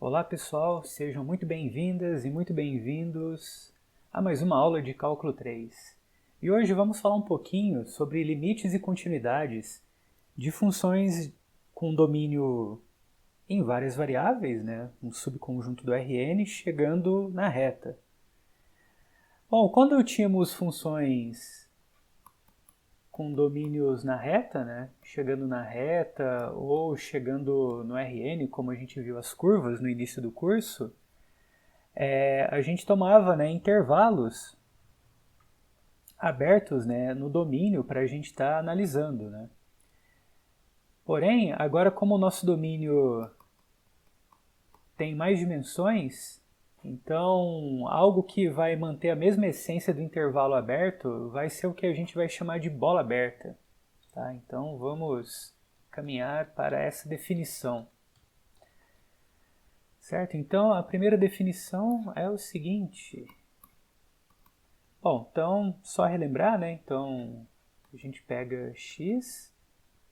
Olá pessoal, sejam muito bem-vindas e muito bem-vindos a mais uma aula de Cálculo 3. E hoje vamos falar um pouquinho sobre limites e continuidades de funções com domínio em várias variáveis, né? Um subconjunto do Rn chegando na reta. Bom, quando tínhamos funções com domínios na reta, né? Chegando na reta ou chegando no Rn, como a gente viu as curvas no início do curso, a gente tomava, né, intervalos abertos, né, no domínio para a gente estar analisando. Né? Porém, agora como o nosso domínio tem mais dimensões, então algo que vai manter a mesma essência do intervalo aberto vai ser o que a gente vai chamar de bola aberta. Tá? Então vamos caminhar para essa definição. Certo? Então a primeira definição é o seguinte. Bom, então só relembrar, né? Então a gente pega x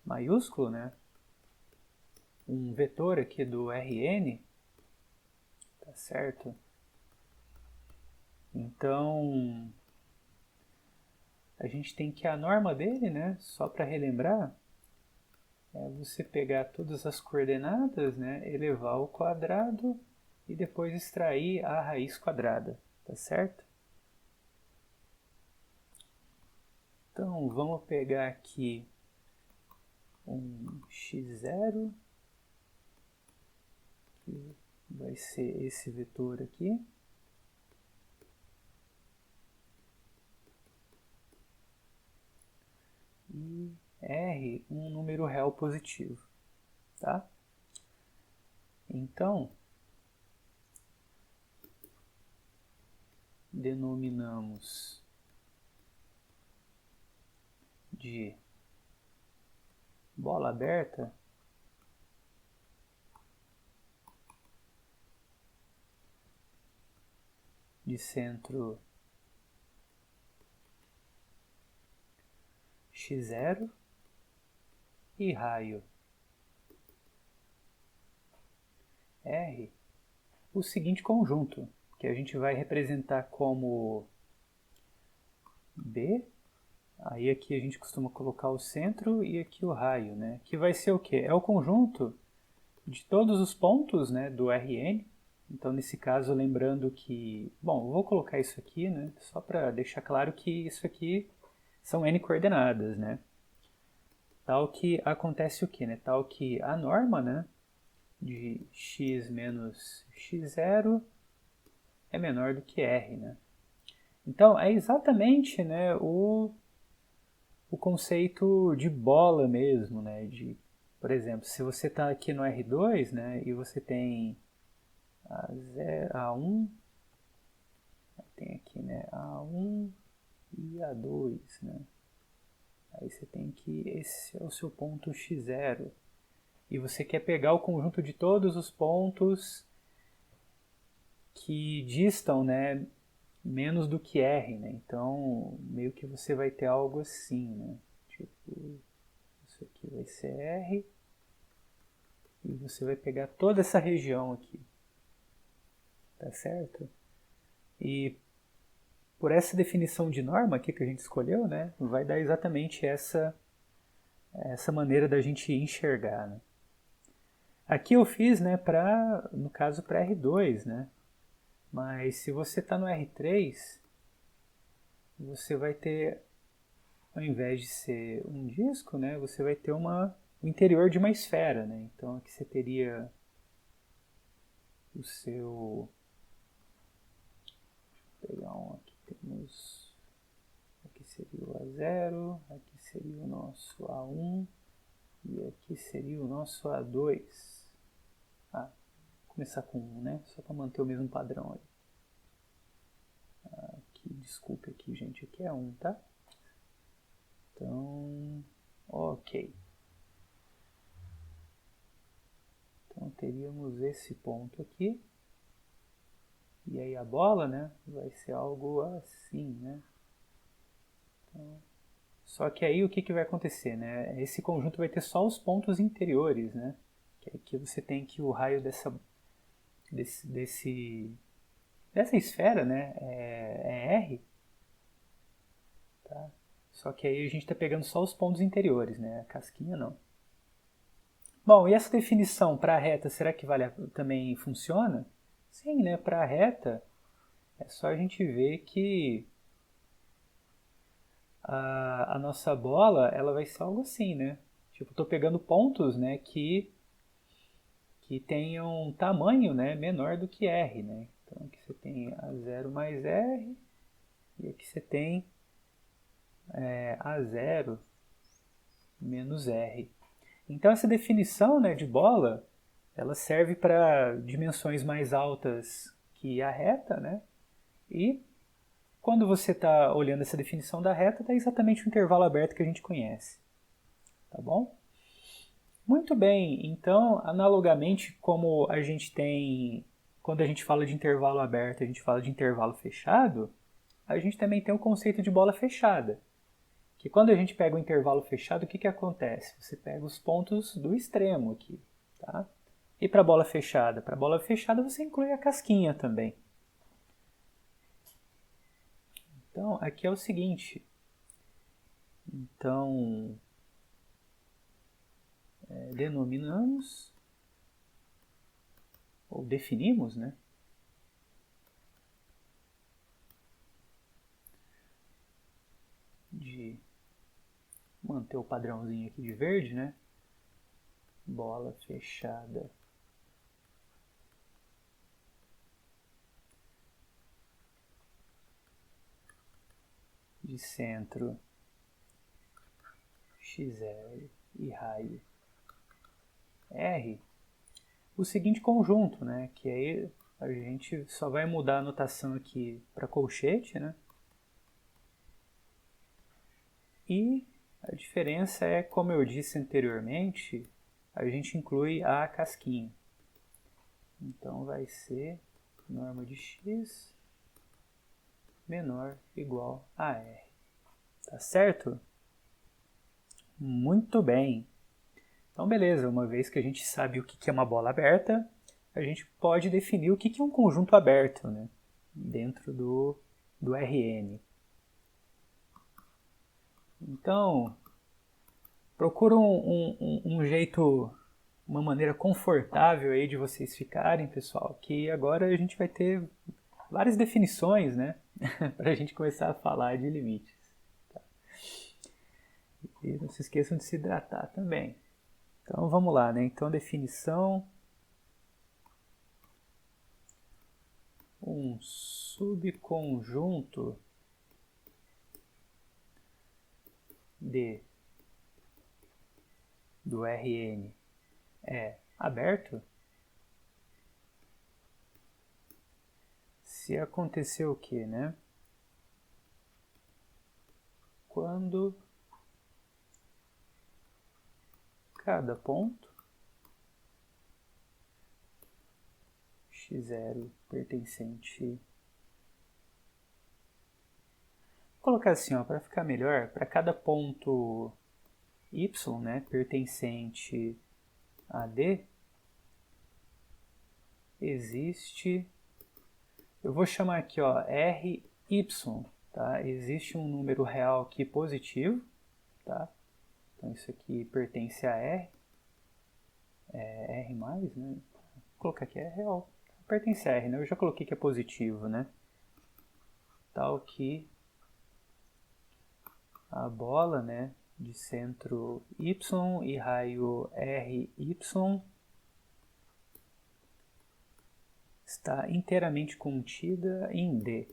maiúsculo, né? Um vetor aqui do Rn, tá certo? Então a gente tem que a norma dele, né? Só para relembrar, é você pegar todas as coordenadas, né? Elevar ao quadrado e depois extrair a raiz quadrada, tá certo? Então vamos pegar aqui um x0, que vai ser esse vetor aqui. E R, um número real positivo. Tá? Então, denominamos de bola aberta de centro x0 e raio R o seguinte conjunto, que a gente vai representar como B, aí aqui a gente costuma colocar o centro e aqui o raio, né? Que vai ser o quê? É o conjunto de todos os pontos, né, do Rn. Então, nesse caso, lembrando que... Bom, eu vou colocar isso aqui, né, só para deixar claro que isso aqui são n coordenadas, né? Tal que acontece o quê, né? Tal que a norma, né, de x menos x0 é menor do que r, né? Então, é exatamente, né, o conceito de bola mesmo, né? De, por exemplo, se você está aqui no R2, né, e você tem A1, tem aqui, né, A1 e A2, né? Aí você tem que, esse é o seu ponto x0. E você quer pegar o conjunto de todos os pontos que distam, né, menos do que R, né? Então, meio que você vai ter algo assim, né? Tipo, isso aqui vai ser R e você vai pegar toda essa região aqui. Tá certo? E por essa definição de norma aqui que a gente escolheu, né, vai dar exatamente essa maneira da gente enxergar, né? Aqui eu fiz, né, no caso para R2, né? Mas se você está no R3, você vai ter, ao invés de ser um disco, né, você vai ter o interior de uma esfera, né? Então aqui você teria o seu... Vou pegar um aqui, temos... Aqui seria o A0, aqui seria o nosso A1 e aqui seria o nosso A2. Vou começar com 1, né? Só para manter o mesmo padrão aí. Aqui, desculpe aqui, gente, aqui é 1, tá? Então, ok. Então teríamos esse ponto aqui. E aí a bola, né, vai ser algo assim, né? Então, só que aí o que vai acontecer, né? Esse conjunto vai ter só os pontos interiores, né? Que aqui você tem que o raio dessa esfera, né, é R, tá? Só que aí a gente está pegando só os pontos interiores, né, a casquinha não. Bom, e essa definição para a reta, será que também funciona? Sim, né, para a reta é só a gente ver que a nossa bola ela vai ser algo assim, né? Tipo, estou pegando pontos, né, que tenham um tamanho, né, menor do que R, né? Então aqui você tem A0 mais R e aqui você tem A0 menos R. Então essa definição, né, de bola, ela serve para dimensões mais altas que a reta, né? E quando você está olhando essa definição da reta, está exatamente o intervalo aberto que a gente conhece. Tá bom? Muito bem, então, analogamente como a gente tem, quando a gente fala de intervalo aberto, a gente fala de intervalo fechado, a gente também tem o conceito de bola fechada. Que quando a gente pega o intervalo fechado, o que acontece? Você pega os pontos do extremo aqui, tá? E para a bola fechada? Para a bola fechada você inclui a casquinha também. Então, aqui é o seguinte. Então, denominamos, ou definimos, né? De manter o padrãozinho aqui de verde, né? Bola fechada de centro x0 e raio R, o seguinte conjunto, né? Que aí a gente só vai mudar a notação aqui para colchete, né? E a diferença é, como eu disse anteriormente, a gente inclui a casquinha. Então vai ser norma de x menor igual a R. Tá certo? Muito bem. Então beleza, uma vez que a gente sabe o que é uma bola aberta, a gente pode definir o que é um conjunto aberto, né? Dentro do Rn. Então, procura um jeito, uma maneira confortável aí de vocês ficarem, pessoal, que agora a gente vai ter várias definições, né, para a gente começar a falar de limites. Tá? E não se esqueçam de se hidratar também. Então vamos lá, né? Então definição, um subconjunto do Rn é aberto se acontecer o que, né? Quando cada ponto x0 pertencente, vou colocar assim, ó, para ficar melhor, para cada ponto y, né, pertencente a D, existe, eu vou chamar aqui, ó, Ry, tá? Existe um número real aqui positivo, tá? Então isso aqui pertence a R, R+, né? Vou colocar aqui, é real, pertence a R, né? Eu já coloquei que é positivo, né? Tal que a bola, né, de centro y e raio Ry está inteiramente contida em D.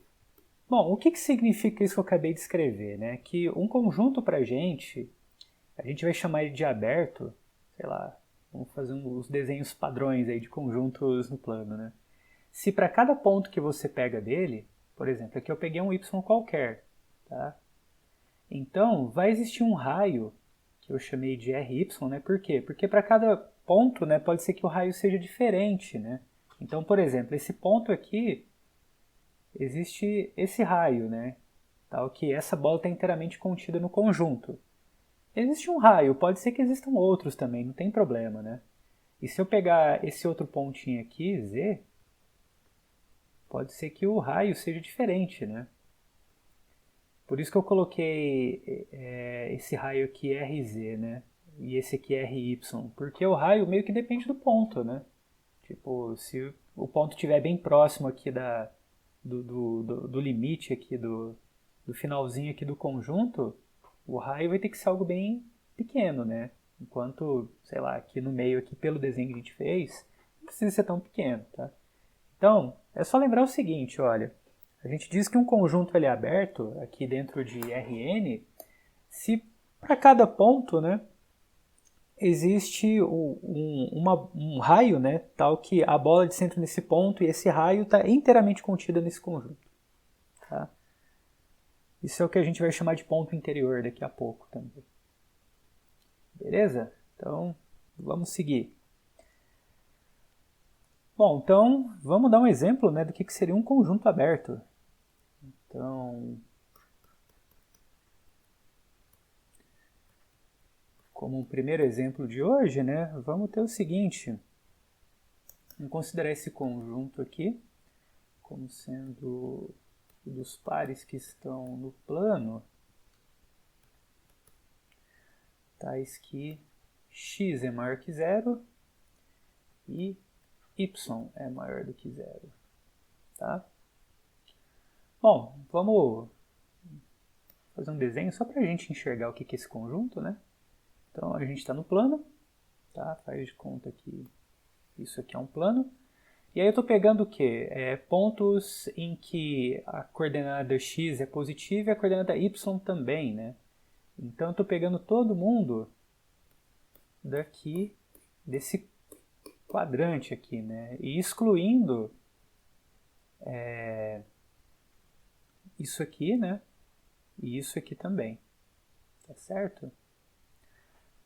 Bom, o que significa isso que eu acabei de escrever, né? Que um conjunto para a gente vai chamar ele de aberto, sei lá, vamos fazer uns desenhos padrões aí de conjuntos no plano, né? Se para cada ponto que você pega dele, por exemplo, aqui eu peguei um y qualquer, tá? Então, vai existir um raio, que eu chamei de Ry, né? Por quê? Porque para cada ponto, né, pode ser que o raio seja diferente, né? Então, por exemplo, esse ponto aqui, existe esse raio, né? Tal que essa bola está inteiramente contida no conjunto. Existe um raio, pode ser que existam outros também, não tem problema, né? E se eu pegar esse outro pontinho aqui, Z, pode ser que o raio seja diferente, né? Por isso que eu coloquei esse raio aqui RZ, né? E esse aqui RY, porque o raio meio que depende do ponto, né? Tipo, se o ponto estiver bem próximo aqui do limite aqui do finalzinho aqui do conjunto, o raio vai ter que ser algo bem pequeno, né? Enquanto, sei lá, aqui no meio, aqui pelo desenho que a gente fez, não precisa ser tão pequeno, tá? Então, é só lembrar o seguinte, olha, a gente diz que um conjunto ele é aberto aqui dentro de Rn, se para cada ponto, né, existe um raio, né, tal que a bola de centro nesse ponto e esse raio está inteiramente contido nesse conjunto. Tá? Isso é o que a gente vai chamar de ponto interior daqui a pouco também. Beleza? Então, vamos seguir. Bom, então, vamos dar um exemplo, né, do que seria um conjunto aberto. Então, como um primeiro exemplo de hoje, né, vamos ter o seguinte. Vamos considerar esse conjunto aqui como sendo dos pares que estão no plano, tais que x é maior que zero e y é maior do que zero. Tá? Bom, vamos fazer um desenho só para a gente enxergar o que é esse conjunto, né? Então a gente está no plano, tá? Faz de conta que isso aqui é um plano. E aí eu estou pegando o quê? Pontos em que a coordenada x é positiva e a coordenada y também, né? Então eu estou pegando todo mundo daqui, desse quadrante aqui, né? E excluindo isso aqui, né? E isso aqui também. Tá certo?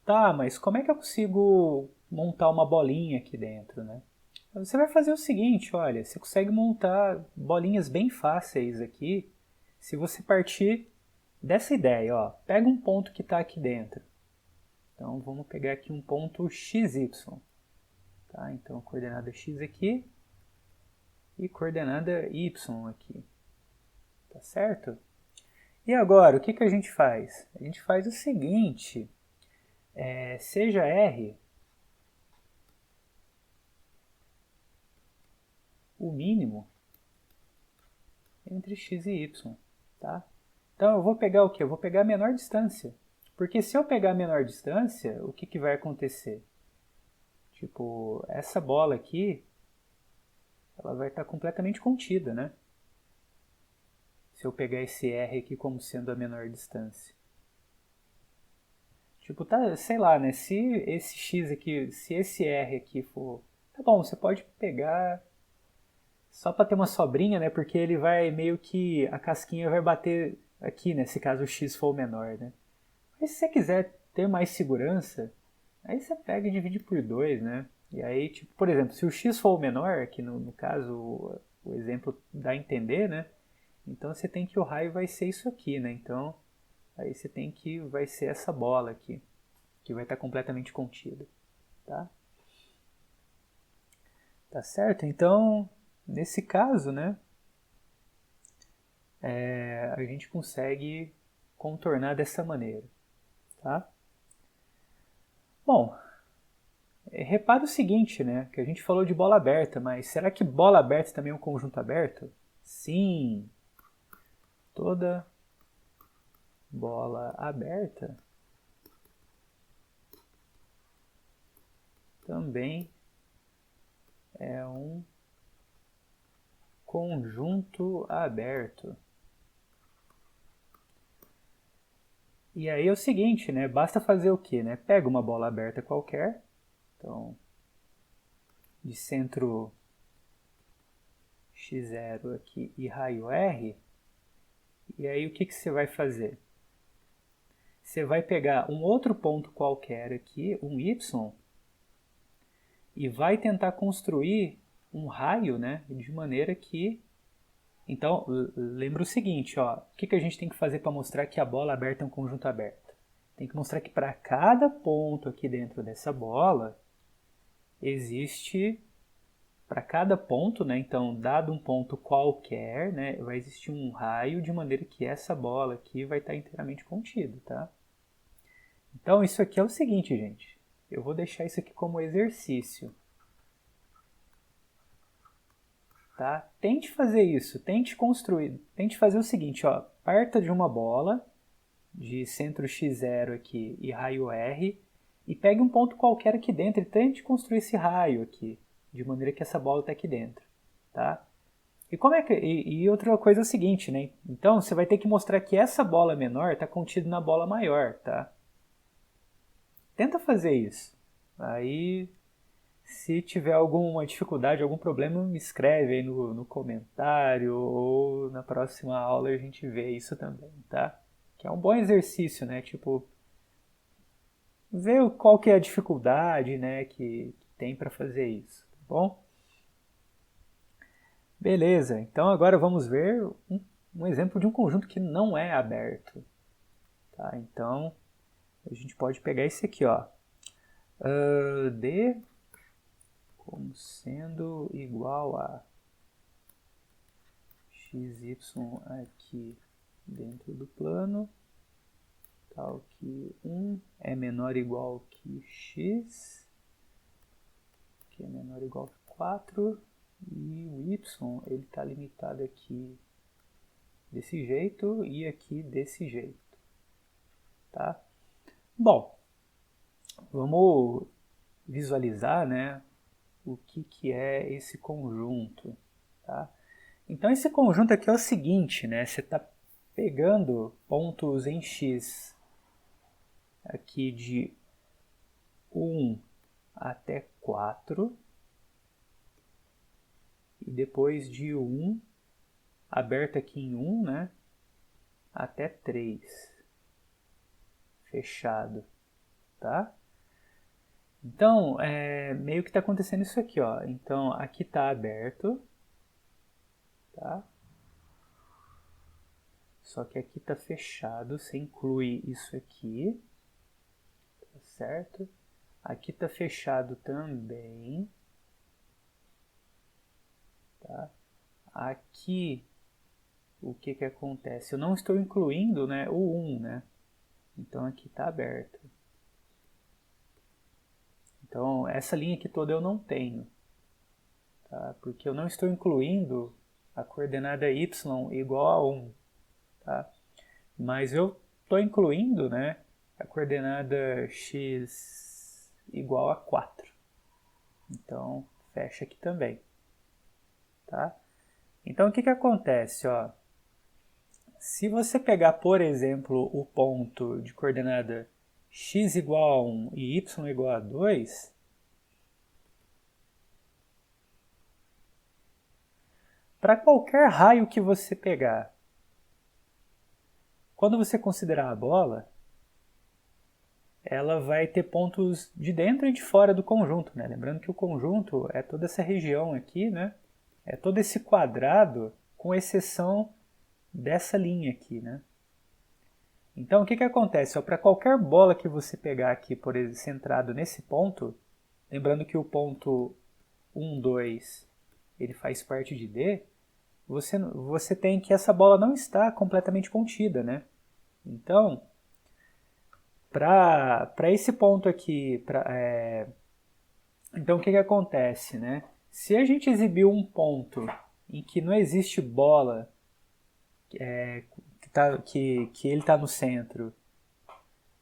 Tá, mas como é que eu consigo montar uma bolinha aqui dentro, né? Você vai fazer o seguinte, olha, você consegue montar bolinhas bem fáceis aqui se você partir dessa ideia, ó. Pega um ponto que está aqui dentro. Então vamos pegar aqui um ponto XY. Tá? Então coordenada X aqui e coordenada Y aqui. Tá certo? E agora, o que a gente faz? A gente faz o seguinte, seja R o mínimo entre x e y, tá? Então eu vou pegar o quê? Eu vou pegar a menor distância. Porque se eu pegar a menor distância, o que vai acontecer? Tipo, essa bola aqui, ela vai estar completamente contida, né? Se eu pegar esse R aqui como sendo a menor distância. Tipo, tá, sei lá, né? Se esse X aqui, se esse R aqui for... Tá bom, você pode pegar só para ter uma sobrinha, né? Porque ele vai meio que... A casquinha vai bater aqui, né? Se caso o X for o menor, né? Mas se você quiser ter mais segurança, aí você pega e divide por 2, né? E aí, tipo, por exemplo, se o X for o menor, que no caso o exemplo dá a entender, né? Então você tem que o raio vai ser isso aqui, né? Então aí você tem que vai ser essa bola aqui, que vai estar completamente contida, tá? Tá certo? Então, nesse caso, né? A gente consegue contornar dessa maneira, tá? Bom, repara o seguinte, né? Que a gente falou de bola aberta, mas será que bola aberta também é um conjunto aberto? Sim. Toda bola aberta também é um conjunto aberto. E aí é o seguinte, né? Basta fazer o quê, né? Pega uma bola aberta qualquer, então de centro x0 aqui e raio R, e aí o que você vai fazer? Você vai pegar um outro ponto qualquer aqui, um y, e vai tentar construir um raio, né, de maneira que... Então, lembra o seguinte, ó, o que a gente tem que fazer para mostrar que a bola aberta é um conjunto aberto? Tem que mostrar que para cada ponto aqui dentro dessa bola existe para cada ponto, né? Então, dado um ponto qualquer, né, vai existir um raio de maneira que essa bola aqui vai estar inteiramente contida, tá? Então, isso aqui é o seguinte, gente. Eu vou deixar isso aqui como exercício. Tá? Tente fazer isso, tente construir, tente fazer o seguinte, ó, parta de uma bola de centro x0 aqui e raio R e pegue um ponto qualquer aqui dentro e tente construir esse raio aqui, de maneira que essa bola está aqui dentro, tá? E como é que e outra coisa é o seguinte, né? Então você vai ter que mostrar que essa bola menor está contida na bola maior, tá? Tenta fazer isso. Aí se tiver alguma dificuldade, algum problema, me escreve aí no comentário ou na próxima aula a gente vê isso também, tá? Que é um bom exercício, né? Tipo, ver qual que é a dificuldade, né, que tem para fazer isso, tá bom? Beleza, então agora vamos ver um exemplo de um conjunto que não é aberto, tá? Então, a gente pode pegar esse aqui, ó. D como sendo igual a xy aqui dentro do plano, tal que 1 é menor ou igual que x, que é menor ou igual que 4, e o y ele está limitado aqui desse jeito e aqui desse jeito, tá? Bom, vamos visualizar, né, o que é esse conjunto, tá? Então esse conjunto aqui é o seguinte, né? Você está pegando pontos em x aqui de 1 até 4 e depois de 1 aberto aqui em 1, né, até 3 fechado, tá? Então, meio que está acontecendo isso aqui, ó. Então, aqui está aberto, tá? Só que aqui está fechado, você inclui isso aqui, tá certo? Aqui está fechado também, tá? Aqui, o que acontece? Eu não estou incluindo, né, o 1, né? Então, aqui está aberto. Então, essa linha aqui toda eu não tenho, tá? Porque eu não estou incluindo a coordenada y igual a 1, tá? Mas eu estou incluindo, né, a coordenada x igual a 4. Então, fecha aqui também, tá? Então, o que acontece, ó? Se você pegar, por exemplo, o ponto de coordenada x igual a 1 e y igual a 2, para qualquer raio que você pegar, quando você considerar a bola, ela vai ter pontos de dentro e de fora do conjunto, né? Lembrando que o conjunto é toda essa região aqui, né? É todo esse quadrado, com exceção dessa linha aqui, né? Então, o que acontece? Para qualquer bola que você pegar aqui, por exemplo, centrado nesse ponto, lembrando que o ponto 1, 2, ele faz parte de D, você tem que essa bola não está completamente contida, né? Então, para esse ponto aqui, então o que acontece, né? Se a gente exibir um ponto em que não existe bola, que ele está no centro,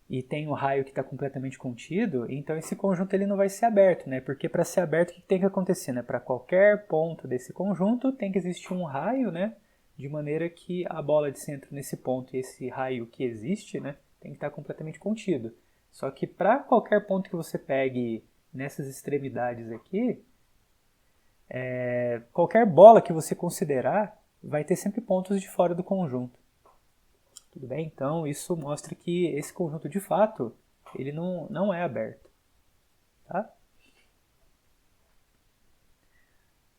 e tem o raio que está completamente contido, então esse conjunto ele não vai ser aberto, né? Porque para ser aberto, o que tem que acontecer, né? Para qualquer ponto desse conjunto tem que existir um raio, né? De maneira que a bola de centro nesse ponto e esse raio que existe, né? Tem que estar completamente contido. Só que para qualquer ponto que você pegue nessas extremidades aqui, qualquer bola que você considerar vai ter sempre pontos de fora do conjunto. Tudo bem? Então, isso mostra que esse conjunto, de fato, ele não é aberto. Tá?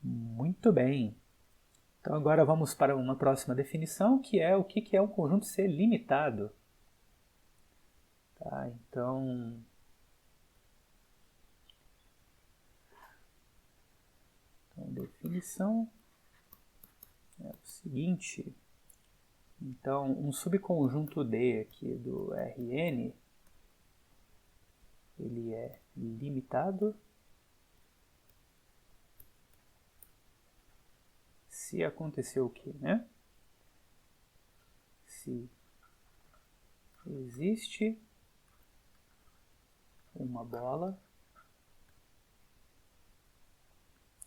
Muito bem. Então, agora vamos para uma próxima definição, que é o que é um conjunto ser limitado. Tá? Então, definição é o seguinte. Então, um subconjunto D aqui do Rn, ele é limitado se acontecer o quê, né? Se existe uma bola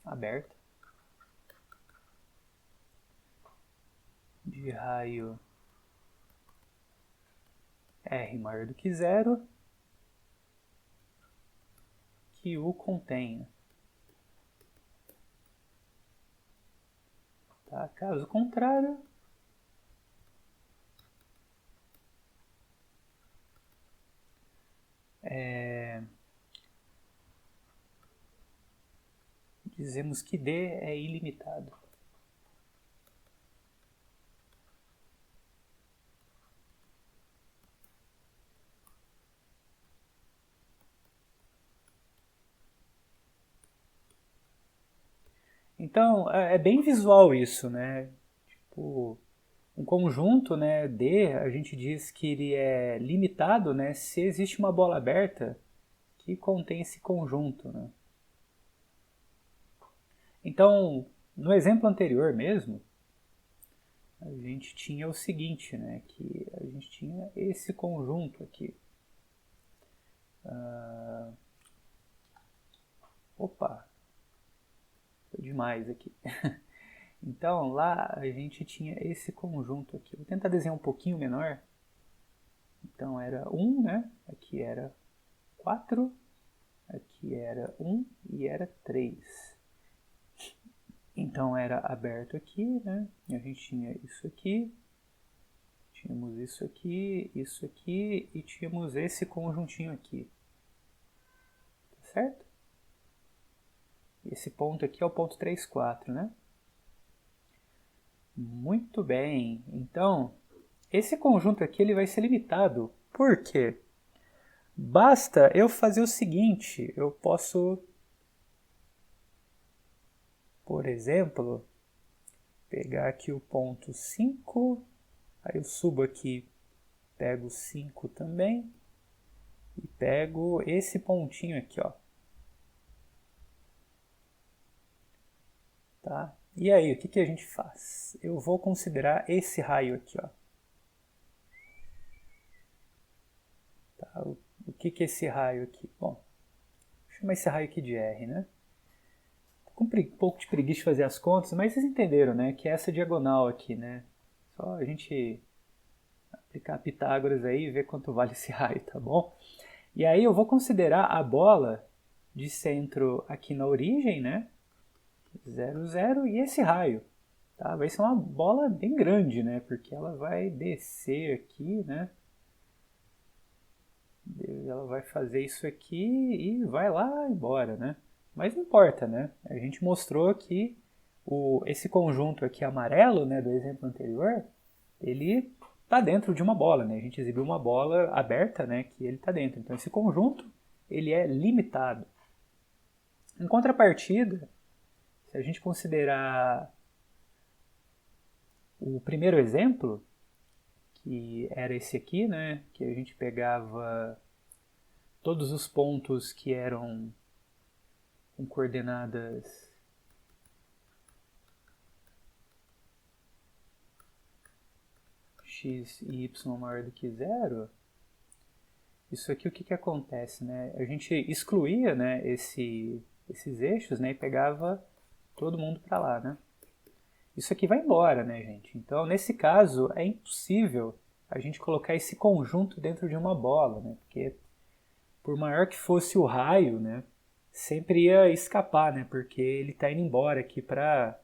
aberta de raio R maior do que zero que o contenha. Tá? Caso contrário, dizemos que D é ilimitado. Então, é bem visual isso, né? Tipo, um conjunto, né, D, a gente diz que ele é limitado, né, se existe uma bola aberta que contém esse conjunto, né? Então, no exemplo anterior mesmo, a gente tinha o seguinte, né, que a gente tinha esse conjunto aqui. Opa, foi demais aqui. Então, lá a gente tinha esse conjunto aqui. Vou tentar desenhar um pouquinho menor. Então, era 1, né? Aqui era 4, aqui era 1 e era 3. Então, era aberto aqui, né? E a gente tinha isso aqui, tínhamos isso aqui e tínhamos esse conjuntinho aqui. Tá certo? Esse ponto aqui é o ponto 3, 4, né? Muito bem. Então, esse conjunto aqui ele vai ser limitado. Por quê? Basta eu fazer o seguinte, eu posso, por exemplo, pegar aqui o ponto 5, aí eu subo aqui, pego 5 também, e pego esse pontinho aqui, ó. Tá? E aí, o que a gente faz? Eu vou considerar esse raio aqui, ó. Tá? O que é esse raio aqui? Bom, vou chamar esse raio aqui de R, né? Tô com um pouco de preguiça de fazer as contas, mas vocês entenderam, né? Que é essa diagonal aqui, né? Só a gente aplicar Pitágoras aí e ver quanto vale esse raio, tá bom? E aí eu vou considerar a bola de centro aqui na origem, né? 0, 0 e esse raio. Tá? Vai ser uma bola bem grande, né? Porque ela vai descer aqui, né? Ela vai fazer isso aqui e vai lá embora, né? Mas não importa, né? A gente mostrou que esse conjunto aqui amarelo, né, do exemplo anterior, ele está dentro de uma bola, né? A gente exibiu uma bola aberta, né, que ele está dentro. Então esse conjunto, ele é limitado. Em contrapartida, se a gente considerar o primeiro exemplo, que era esse aqui, né, que a gente pegava todos os pontos que eram com coordenadas x e y maior do que zero, isso aqui o que acontece, né? A gente excluía, né, esses eixos, né, e pegava todo mundo para lá, né? Isso aqui vai embora, né, gente? Então, nesse caso, é impossível a gente colocar esse conjunto dentro de uma bola, né? Porque por maior que fosse o raio, né, sempre ia escapar, né? Porque ele está indo embora aqui para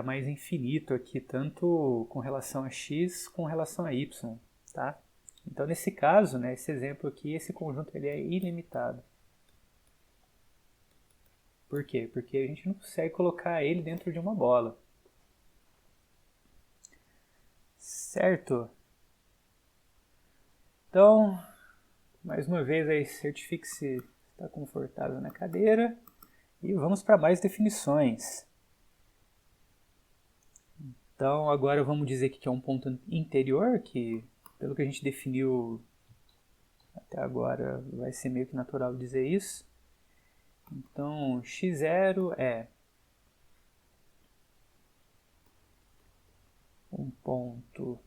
mais infinito aqui, tanto com relação a x com relação a y, tá? Então, nesse caso, né, esse exemplo aqui, esse conjunto ele é ilimitado. Por quê? Porque a gente não consegue colocar ele dentro de uma bola. Certo? Então, mais uma vez aí, certifique-se está confortável na cadeira E vamos para mais definições. Então agora vamos dizer que é um ponto interior, que pelo que a gente definiu até agora vai ser meio que natural dizer isso. Então x0 é um ponto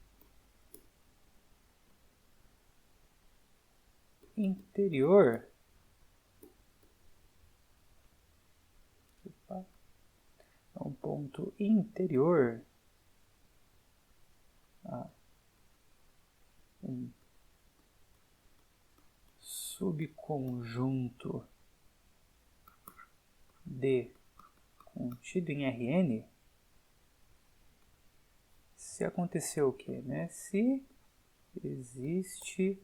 interior. Opa. É um ponto interior a um subconjunto D contido em Rn. Se aconteceu o quê, né? Se existe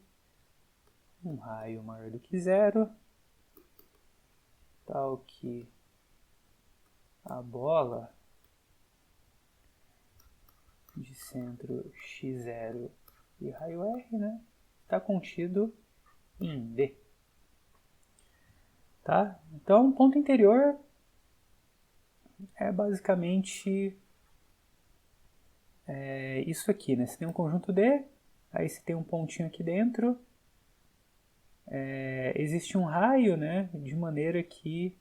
um raio maior do que zero, tal que a bola de centro x0 e raio R, né, está contido em D. Tá? Então, ponto interior é basicamente isso aqui, né? Você tem um conjunto D, aí você tem um pontinho aqui dentro, existe um raio, né, de maneira que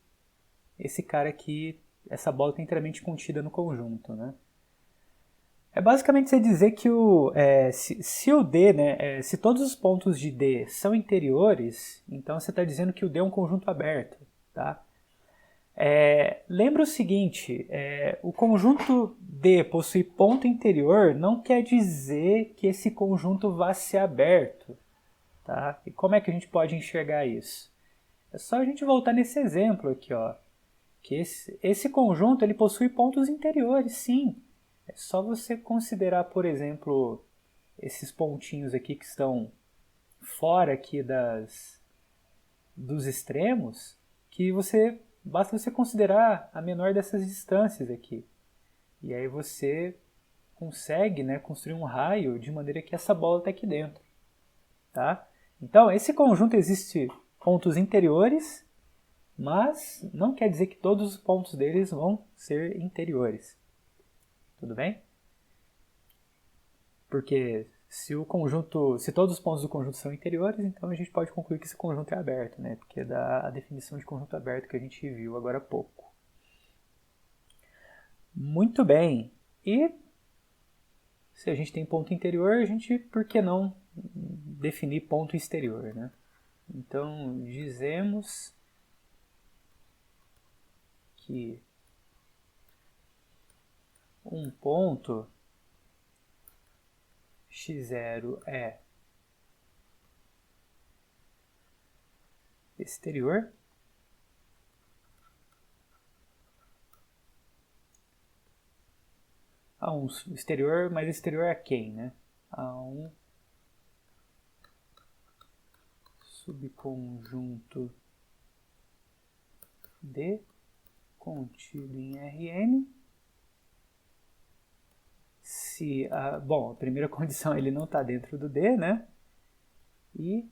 esse cara aqui, essa bola está inteiramente contida no conjunto, né? É basicamente você dizer que se o D, né, se todos os pontos de D são interiores, então você está dizendo que o D é um conjunto aberto, tá? Lembra o seguinte, o conjunto D possui ponto interior não quer dizer que esse conjunto vá ser aberto, tá? E como é que a gente pode enxergar isso? É só a gente voltar nesse exemplo aqui, ó, que esse conjunto ele possui pontos interiores, sim. É só você considerar, por exemplo, esses pontinhos aqui que estão fora aqui dos extremos, que basta você considerar a menor dessas distâncias aqui. E aí você consegue, né, construir um raio de maneira que essa bola está aqui dentro. Tá? Então, esse conjunto existe pontos interiores, mas não quer dizer que todos os pontos deles vão ser interiores. Tudo bem? Porque se todos os pontos do conjunto são interiores, então a gente pode concluir que esse conjunto é aberto, né? Porque é da definição de conjunto aberto que a gente viu agora há pouco. Muito bem. E se a gente tem ponto interior, a gente, por que não definir ponto exterior, né? Então, dizemos que um ponto x0 é exterior. A um exterior, mas exterior a quem, né? A um subconjunto D contido em Rn. Se a primeira condição ele não está dentro do D, né? E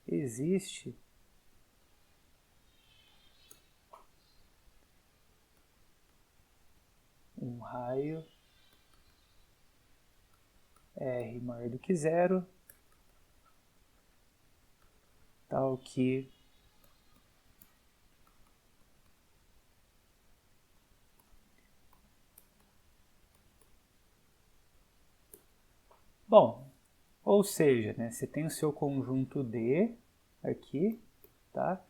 existe um raio R maior do que zero, tal que ou seja, né, você tem o seu conjunto D aqui, tá?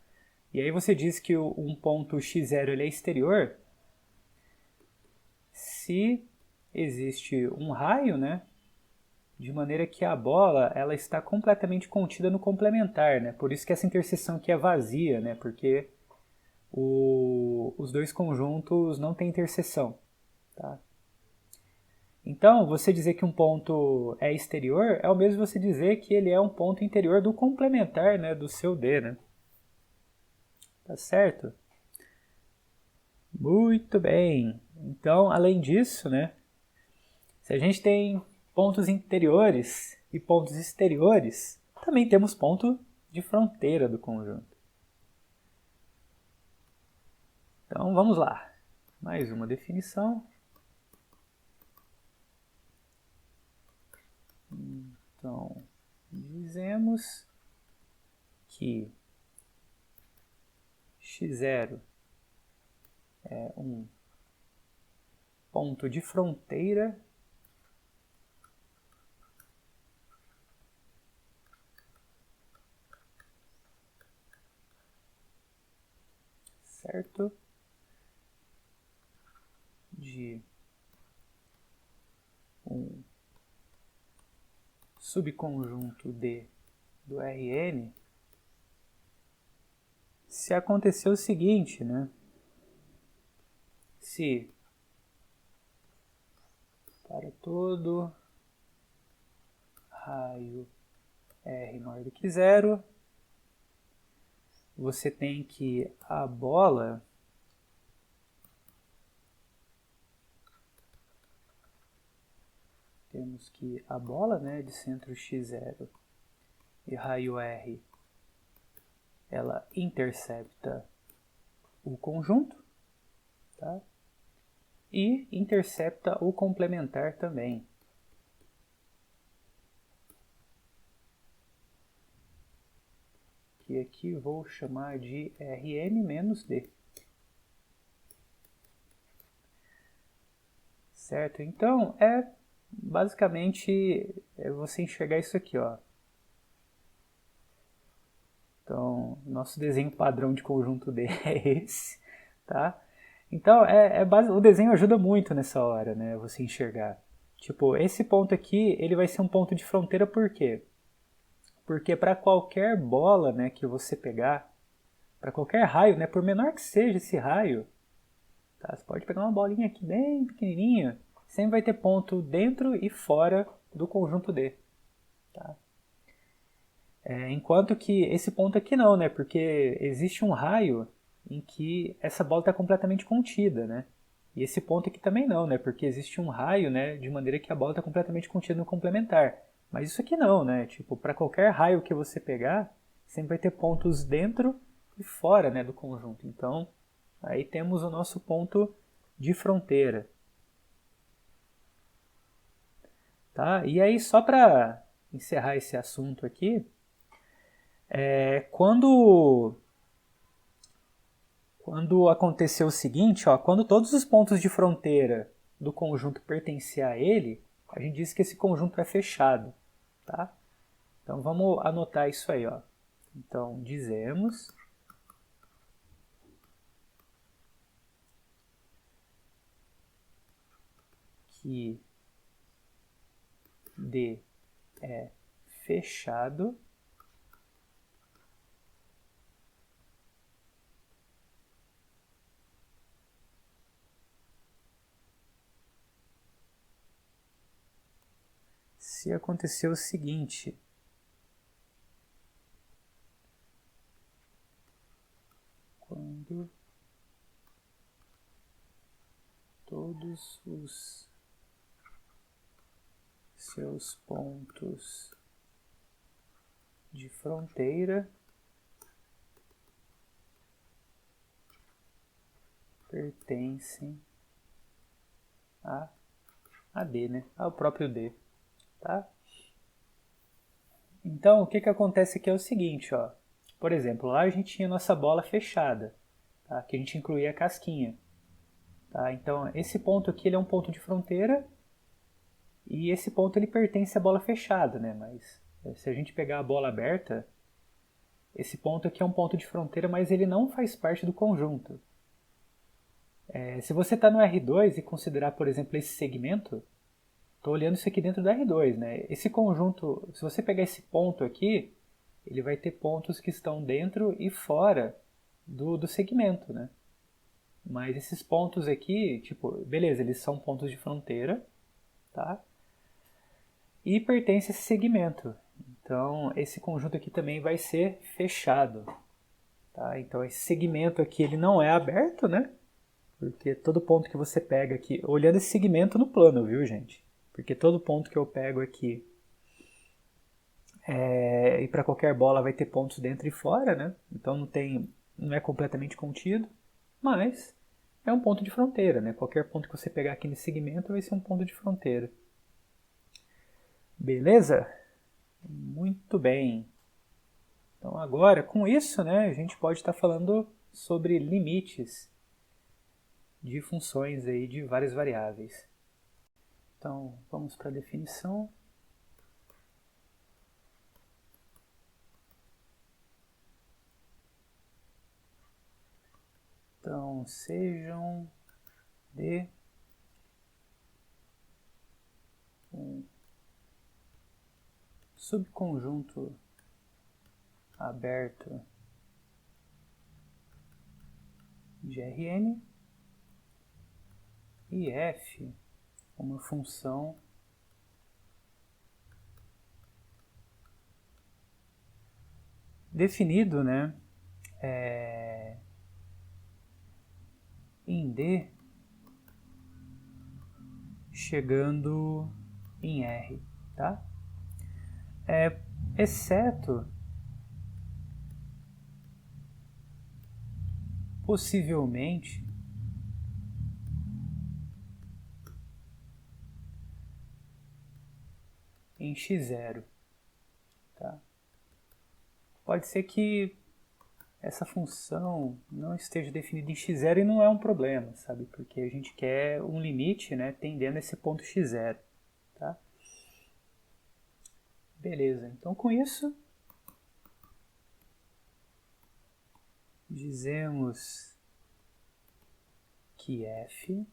E aí você diz que um ponto x0 ele é exterior se existe um raio, né, de maneira que a bola ela está completamente contida no complementar, né? Por isso que essa interseção aqui é vazia, né? Porque os dois conjuntos não têm interseção, tá? Então, você dizer que um ponto é exterior é o mesmo você dizer que ele é um ponto interior do complementar, né, do seu D, né? Tá certo? Muito bem. Então, além disso, né, se a gente tem pontos interiores e pontos exteriores, também temos ponto de fronteira do conjunto. Então vamos lá, mais uma definição. Então, dizemos que x0 é um ponto de fronteira certo? De um subconjunto D do Rn, se acontecer o seguinte, né? Se para todo raio R maior do que zero, você tem que a bola né, de centro x0 e raio R, ela intercepta o conjunto, tá? E intercepta o complementar também. Que aqui vou chamar de Rn menos D. Certo? Então, basicamente você enxergar isso aqui, ó. Então, nosso desenho padrão de conjunto D é esse, tá? Então, o desenho ajuda muito nessa hora, né? Você enxergar. Tipo, esse ponto aqui, ele vai ser um ponto de fronteira por quê? Porque para qualquer bola, né, que você pegar, para qualquer raio, né, por menor que seja esse raio, tá? Você pode pegar uma bolinha aqui bem pequenininha, sempre vai ter ponto dentro e fora do conjunto D, tá? Enquanto que esse ponto aqui não, né? Porque existe um raio em que essa bola está completamente contida, né? E esse ponto aqui também não, né? Porque existe um raio, né? De maneira que a bola está completamente contida no complementar. Mas isso aqui não, né? Tipo, para qualquer raio que você pegar, sempre vai ter pontos dentro e fora, né, do conjunto. Então, aí temos o nosso ponto de fronteira. Tá? E aí, só para encerrar esse assunto aqui, quando aconteceu o seguinte, ó, quando todos os pontos de fronteira do conjunto pertencem a ele, a gente diz que esse conjunto é fechado, tá? Então vamos anotar isso aí, ó. Então dizemos que D é fechado se acontecer o seguinte. Quando todos os seus pontos de fronteira pertencem a D, né? Ao próprio D, tá? Então, o que acontece aqui é o seguinte, ó. Por exemplo, lá a gente tinha nossa bola fechada, tá? Que a gente incluía a casquinha. Tá? Então, esse ponto aqui ele é um ponto de fronteira e esse ponto ele pertence à bola fechada, né? Mas se a gente pegar a bola aberta, esse ponto aqui é um ponto de fronteira, mas ele não faz parte do conjunto. Se você está no R2 e considerar, por exemplo, esse segmento, estou olhando isso aqui dentro do R2, né? Esse conjunto, se você pegar esse ponto aqui, ele vai ter pontos que estão dentro e fora do segmento, né? Mas esses pontos aqui, tipo, beleza, eles são pontos de fronteira, tá? E pertence a esse segmento. Então, esse conjunto aqui também vai ser fechado, tá? Então, esse segmento aqui, ele não é aberto, né? Porque todo ponto que você pega aqui, olhando esse segmento no plano, viu, gente? Porque todo ponto que eu pego aqui e para qualquer bola vai ter pontos dentro e fora, né? Então não é completamente contido. mas é um ponto de fronteira, né? Qualquer ponto que você pegar aqui nesse segmento vai ser um ponto de fronteira. Beleza? Muito bem. Então agora, com isso, né, a gente pode estar falando sobre limites de funções aí de várias variáveis. Então, vamos para a definição. Então, sejam de um subconjunto aberto de Rn e f uma função definido, né, em D chegando em R, tá? Exceto possivelmente em x0, tá? Pode ser que essa função não esteja definida em x0 e não é um problema, sabe? Porque a gente quer um limite, né, tendendo a esse ponto x0, tá? Beleza, então com isso dizemos que f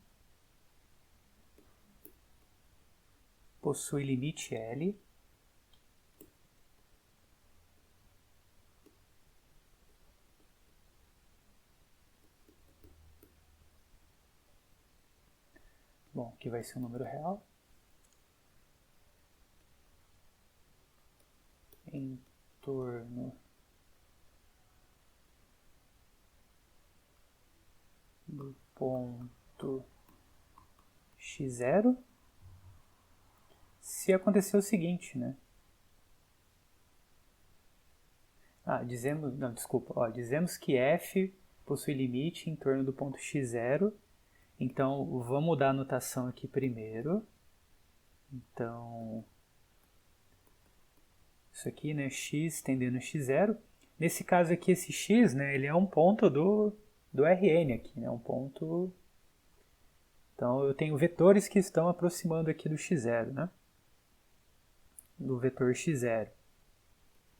possui limite L bom, que vai ser um número real em torno do ponto x0 se acontecer o seguinte, né? Dizemos que f possui limite em torno do ponto x0. Então, vamos mudar a notação aqui primeiro. Então, isso aqui, né, x tendendo a x0. Nesse caso aqui, esse x, né, ele é um ponto do Rn aqui, né, um ponto... Então, eu tenho vetores que estão aproximando aqui do x0, né? Do vetor x0.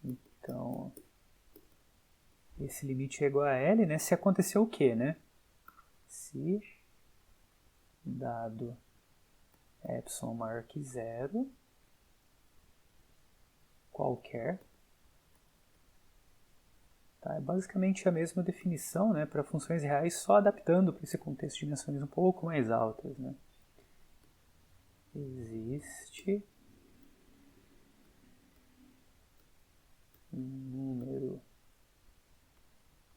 Então, esse limite é igual a L, né? Se acontecer o quê, né? Se dado epsilon maior que 0, qualquer, tá? É basicamente a mesma definição, né, para funções reais, só adaptando para esse contexto de dimensões um pouco mais altas, né? Existe um número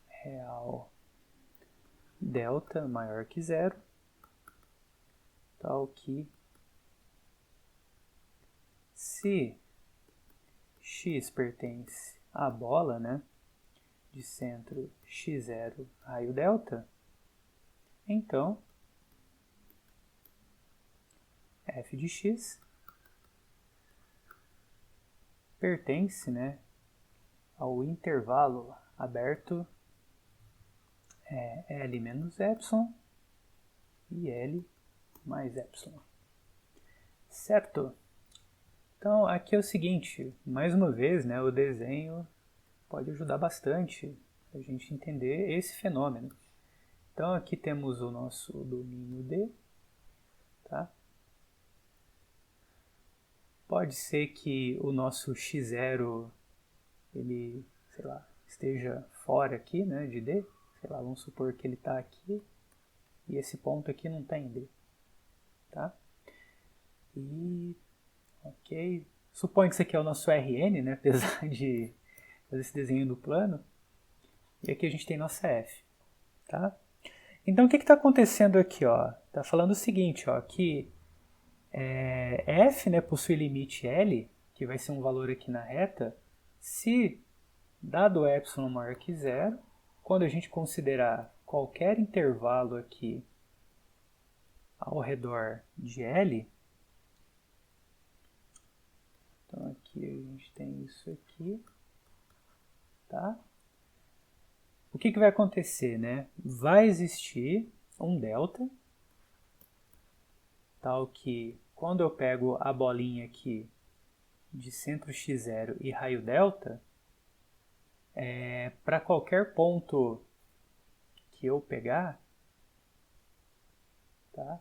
real delta maior que 0, tal que se x pertence à bola, né, de centro x0 raio delta, então f de x pertence, né, ao intervalo aberto L menos epsilon e L mais epsilon. Certo? Então, aqui é o seguinte, mais uma vez, né, o desenho pode ajudar bastante a gente entender esse fenômeno. Então, aqui temos o nosso domínio D, tá? Pode ser que o nosso x0, ele, sei lá, esteja fora aqui, né, de D. Sei lá, vamos supor que ele está aqui e esse ponto aqui não está em D, tá? E, ok, suponho que isso aqui é o nosso Rn, né, apesar de fazer esse desenho do plano. E aqui a gente tem nossa f, tá? Então, o que está acontecendo aqui, ó? Está falando o seguinte, ó, que f, né, possui limite L, que vai ser um valor aqui na reta, se dado epsilon maior que 0, quando a gente considerar qualquer intervalo aqui ao redor de L, então aqui a gente tem isso aqui, tá? O que vai acontecer, né? Vai existir um delta, tal que quando eu pego a bolinha aqui de centro x0 e raio delta, para qualquer ponto que eu pegar, tá?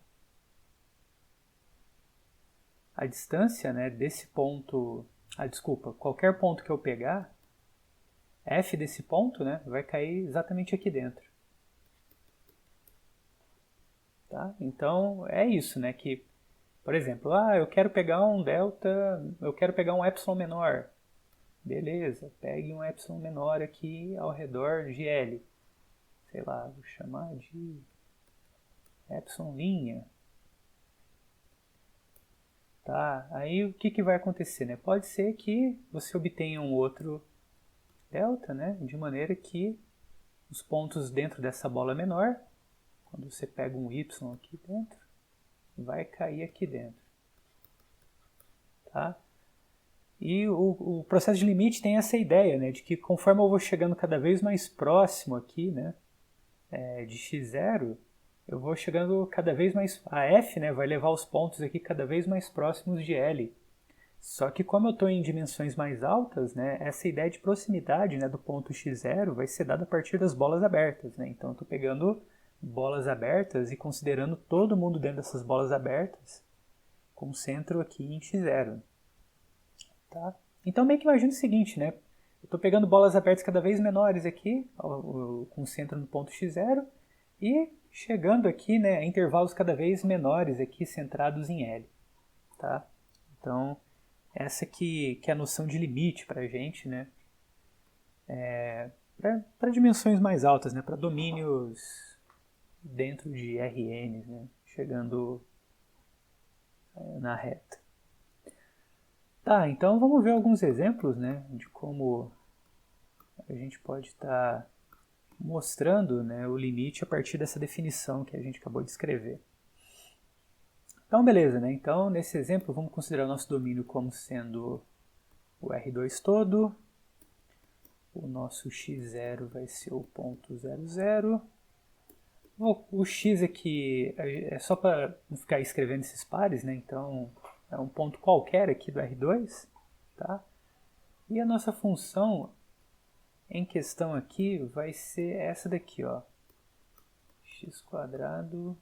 A distância, né, desse ponto, qualquer ponto que eu pegar, f desse ponto, né, vai cair exatamente aqui dentro. Tá? Então é isso, né, que, por exemplo, eu quero pegar um delta, eu quero pegar um epsilon menor. Beleza, pegue um epsilon menor aqui ao redor de L. Sei lá, vou chamar de epsilon linha. Tá? Aí o que vai acontecer, né? Pode ser que você obtenha um outro delta, né? De maneira que os pontos dentro dessa bola menor, quando você pega um y aqui dentro, vai cair aqui dentro. Tá? E o processo de limite tem essa ideia, né? De que conforme eu vou chegando cada vez mais próximo aqui, né? De x0, eu vou chegando cada vez mais... A f, né, vai levar os pontos aqui cada vez mais próximos de L. Só que como eu estou em dimensões mais altas, né, essa ideia de proximidade, né, do ponto x0 vai ser dada a partir das bolas abertas. Né? Então eu estou pegando bolas abertas e considerando todo mundo dentro dessas bolas abertas com centro aqui em x0. Tá? Então meio que imagina o seguinte, né? Eu estou pegando bolas abertas cada vez menores aqui, com centro no ponto x0, e chegando aqui, né, a intervalos cada vez menores aqui, centrados em L. Tá? Então, essa que é a noção de limite para a gente, né? Para dimensões mais altas, né? Para domínios dentro de Rn, né? Chegando na reta. Tá, então vamos ver alguns exemplos, né, de como a gente pode estar mostrando, né, o limite a partir dessa definição que a gente acabou de escrever. Então, beleza, né? Então, nesse exemplo, vamos considerar o nosso domínio como sendo o R2 todo. O nosso x0 vai ser o ponto 00. O x aqui é só para não ficar escrevendo esses pares, né? Então, é um ponto qualquer aqui do R2, tá? E a nossa função em questão aqui vai ser essa daqui, ó. x²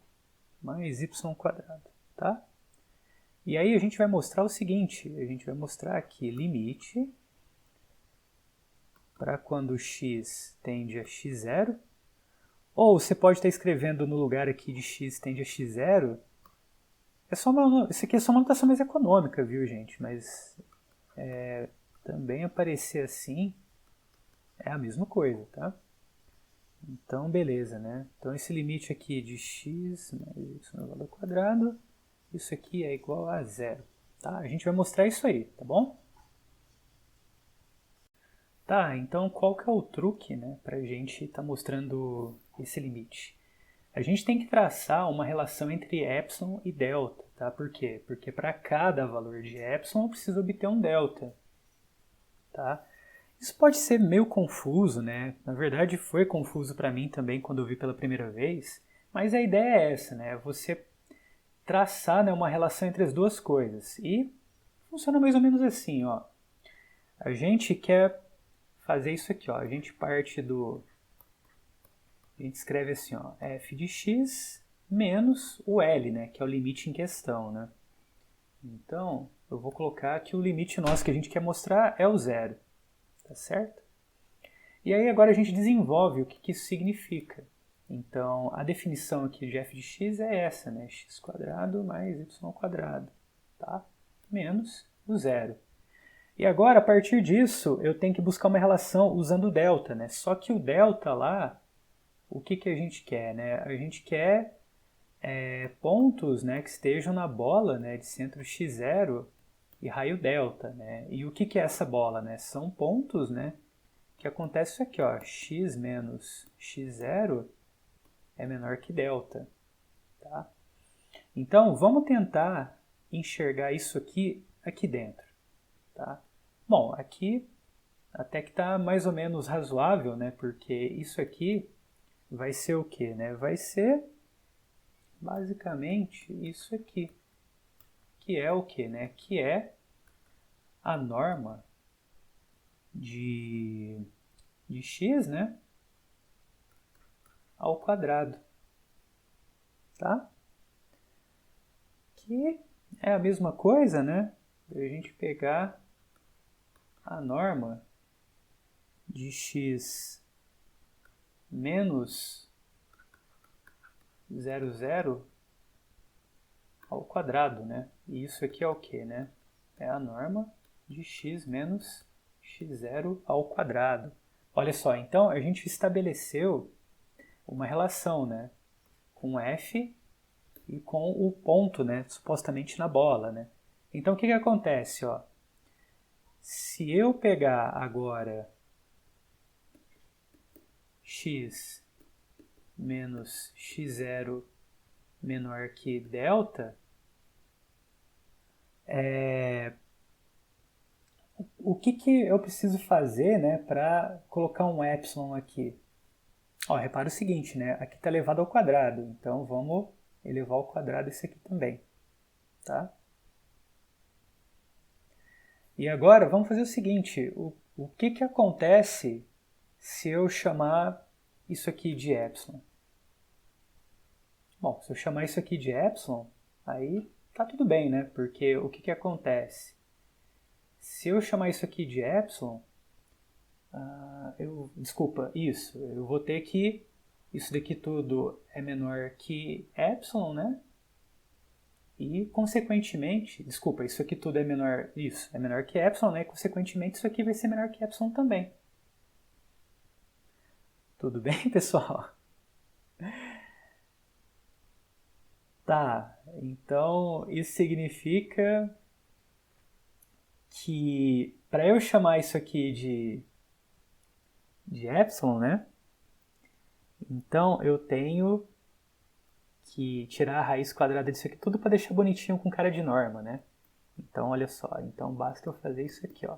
mais y², tá? E aí a gente vai mostrar o seguinte, a gente vai mostrar aqui limite para quando x tende a x0, ou você pode estar escrevendo no lugar aqui de x tende a x0, isso aqui é só uma notação mais econômica, viu, gente? Mas também aparecer assim é a mesma coisa, tá? Então, beleza, né? Então, esse limite aqui de x mais y², isso aqui é igual a 0, tá? A gente vai mostrar isso aí, tá bom? Tá, então qual que é o truque, né, pra gente estar mostrando esse limite? A gente tem que traçar uma relação entre epsilon e delta, tá? Por quê? Porque para cada valor de epsilon eu preciso obter um delta, tá? Isso pode ser meio confuso, né? Na verdade foi confuso para mim também quando eu vi pela primeira vez, mas a ideia é essa, né? Você traçar, né, uma relação entre as duas coisas. E funciona mais ou menos assim, ó. A gente quer fazer isso aqui, ó. A gente parte do... A gente escreve assim, ó, f de x menos o L, né, que é o limite em questão, né? Então, eu vou colocar que o limite nosso que a gente quer mostrar é o 0, tá certo? E aí agora a gente desenvolve o que isso significa. Então, a definição aqui de f de x é essa, né, x² mais y², tá? Menos o 0. E agora, a partir disso, eu tenho que buscar uma relação usando o delta, né? Só que o delta lá, o que a gente quer, né? A gente quer pontos, né, que estejam na bola, né, de centro x0 e raio delta, né? E o que é essa bola, né? São pontos, né, que acontece isso aqui, ó, x menos x0 é menor que delta. Tá? Então, vamos tentar enxergar isso aqui dentro. Tá? Bom, aqui até que está mais ou menos razoável, né? Porque isso aqui vai ser o quê? Né? Vai ser basicamente isso aqui. Que é o quê? Né? Que é a norma de x, né? Ao quadrado. Tá? Que é a mesma coisa, né? A gente pegar a norma de x menos 0,0 ao quadrado, né? E isso aqui é o que, né? É a norma de x menos x0 ao quadrado. Olha só, então a gente estabeleceu uma relação, né? Com f e com o ponto, né? Supostamente na bola, né? Então o que acontece, ó? Se eu pegar agora x menos x0 menor que delta, o que eu preciso fazer, né, para colocar um epsilon aqui? Ó, repara o seguinte, né, aqui está elevado ao quadrado, então vamos elevar ao quadrado esse aqui também, tá? E agora vamos fazer o seguinte, o que acontece se eu chamar isso aqui de epsilon? Bom, se eu chamar isso aqui de epsilon, aí tá tudo bem, né? Porque o que acontece? Se eu chamar isso aqui de epsilon, desculpa, isso, eu vou ter que, isso daqui tudo é menor que epsilon, né? E, consequentemente, desculpa, isso aqui tudo é menor, isso, é menor que epsilon, né? E, consequentemente, isso aqui vai ser menor que epsilon também. Tudo bem, pessoal? Tá, então isso significa que para eu chamar isso aqui de epsilon, né? Então eu tenho que tirar a raiz quadrada disso aqui tudo para deixar bonitinho com cara de norma, né? Então olha só, então basta eu fazer isso aqui, ó.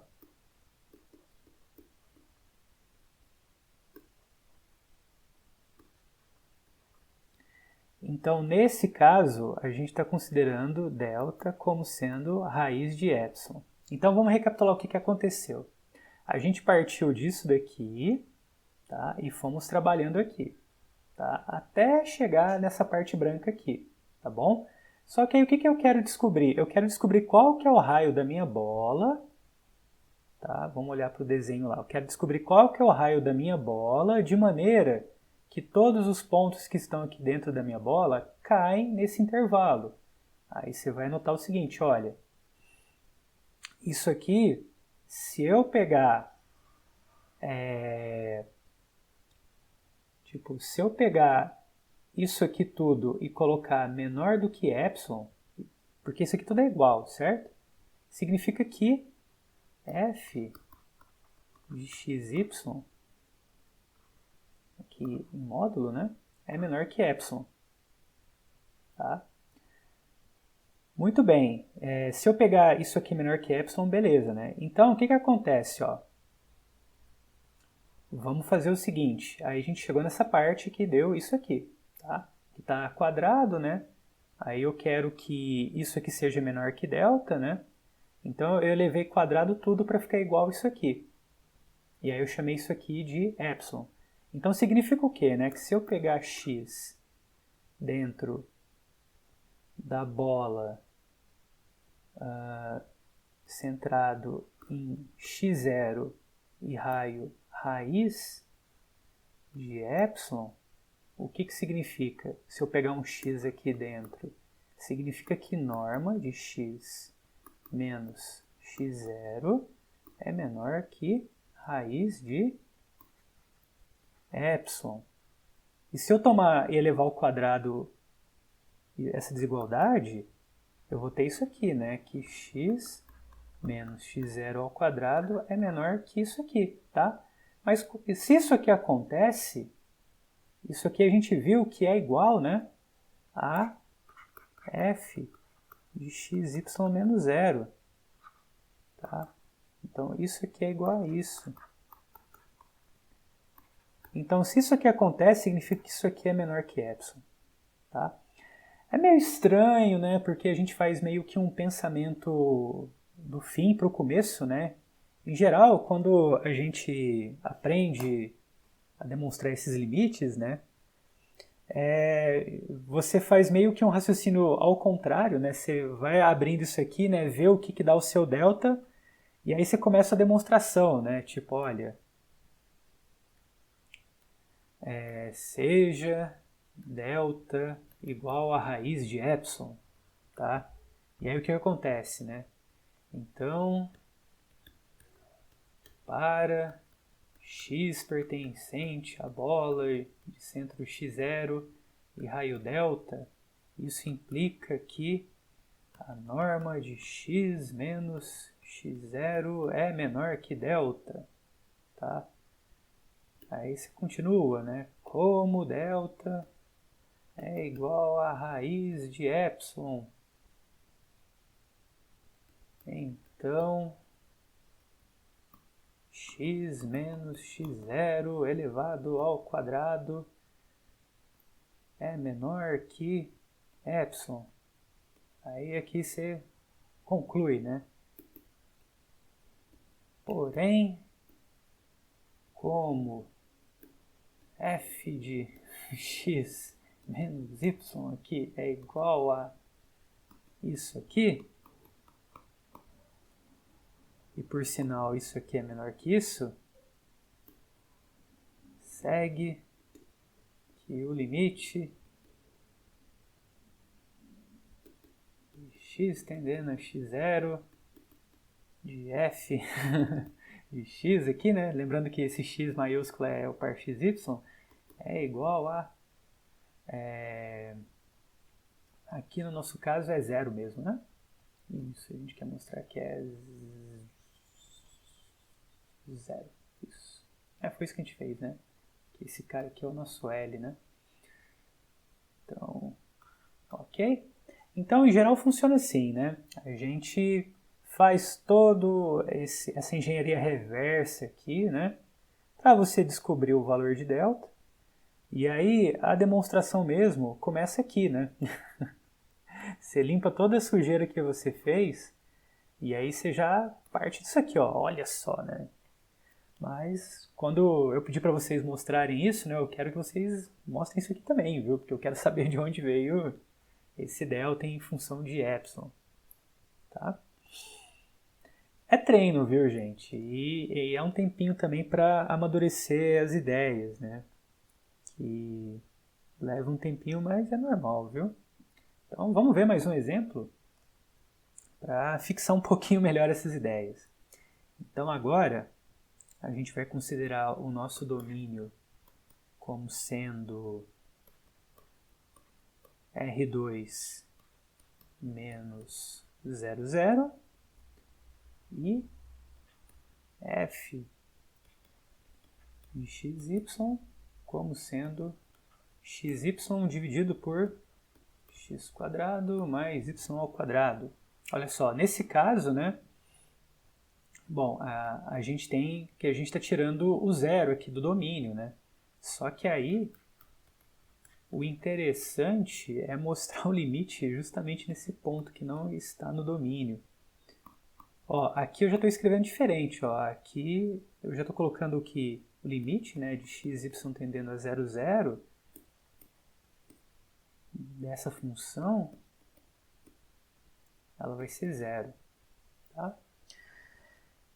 Então nesse caso a gente está considerando delta como sendo a raiz de epsilon. Então vamos recapitular o que aconteceu. A gente partiu disso daqui, tá? E fomos trabalhando aqui. Tá? Até chegar nessa parte branca aqui, tá bom? Só que aí o que eu quero descobrir? Eu quero descobrir qual que é o raio da minha bola, tá? Vamos olhar para o desenho lá. Eu quero descobrir qual que é o raio da minha bola, de maneira que todos os pontos que estão aqui dentro da minha bola caem nesse intervalo. Aí você vai notar o seguinte, olha, isso aqui, se eu pegar se eu pegar isso aqui tudo e colocar menor do que epsilon, porque isso aqui tudo é igual, certo? Significa que f de xy, aqui em módulo, né, é menor que epsilon. Tá? Muito bem, se eu pegar isso aqui menor que epsilon, beleza, né? Então, o que acontece, ó? Vamos fazer o seguinte, aí a gente chegou nessa parte que deu isso aqui, tá? Que está quadrado, né? Aí eu quero que isso aqui seja menor que delta, né? Então eu elevei quadrado tudo para ficar igual isso aqui. E aí eu chamei isso aqui de epsilon. Então significa o quê? Né? Que se eu pegar x dentro da bola centrado em x0 e raio raiz de epsilon, o que significa se eu pegar um x aqui dentro? Significa que norma de x menos x0 é menor que raiz de epsilon. E se eu tomar e elevar ao quadrado essa desigualdade, eu vou ter isso aqui, né? Que x menos x0 ao quadrado é menor que isso aqui, tá? Mas se isso aqui acontece, isso aqui a gente viu que é igual, né, a f de xy menos zero. Tá? Então, isso aqui é igual a isso. Então, se isso aqui acontece, significa que isso aqui é menor que epsilon. Tá? É meio estranho, né? Porque a gente faz meio que um pensamento do fim para o começo, né? Em geral, quando a gente aprende a demonstrar esses limites, né? Você faz meio que um raciocínio ao contrário, né? Você vai abrindo isso aqui, né? Vê o que dá o seu delta, e aí você começa a demonstração, né? Tipo, olha, seja delta igual a raiz de epsilon, tá? E aí o que acontece, né? Então, para x pertencente à bola de centro x0 e raio delta, isso implica que a norma de x menos x0 é menor que delta, tá? Aí você continua, né? Como delta é igual a raiz de epsilon, então x menos x0 elevado ao quadrado é menor que epsilon. Aí aqui você conclui, né? Porém, como f de x menos y aqui é igual a isso aqui, e por sinal isso aqui é menor que isso, segue que o limite de x tendendo a x0 de f de x aqui, né? Lembrando que esse x maiúsculo é o par xy, é igual a... aqui no nosso caso é zero mesmo, né? Isso, a gente quer mostrar que é zero. Isso. Foi isso que a gente fez, né? Que esse cara aqui é o nosso L, né? Então, ok? Então, em geral, funciona assim, né? A gente faz todo essa engenharia reversa aqui, né? Para você descobrir o valor de delta. E aí, a demonstração mesmo começa aqui, né? Você limpa toda a sujeira que você fez e aí você já parte disso aqui, ó. Olha só, né? Mas quando eu pedir para vocês mostrarem isso, né, eu quero que vocês mostrem isso aqui também, viu? Porque eu quero saber de onde veio esse delta em função de epsilon, tá? É treino, viu, gente? E é um tempinho também para amadurecer as ideias, né? Que leva um tempinho, mas é normal, viu? Então vamos ver mais um exemplo para fixar um pouquinho melhor essas ideias. Então agora a gente vai considerar o nosso domínio como sendo R2 menos 00 e f de xy como sendo xy dividido por x quadrado mais y ao quadrado. Olha só, nesse caso, né? Bom, a gente tem que a gente está tirando o zero aqui do domínio, né? Só que aí o interessante é mostrar o limite justamente nesse ponto que não está no domínio. Ó, aqui eu já estou escrevendo diferente. Ó. Aqui eu já estou colocando que o limite, né, de x, y tendendo a 0, 0 dessa função, ela vai ser 0. Tá?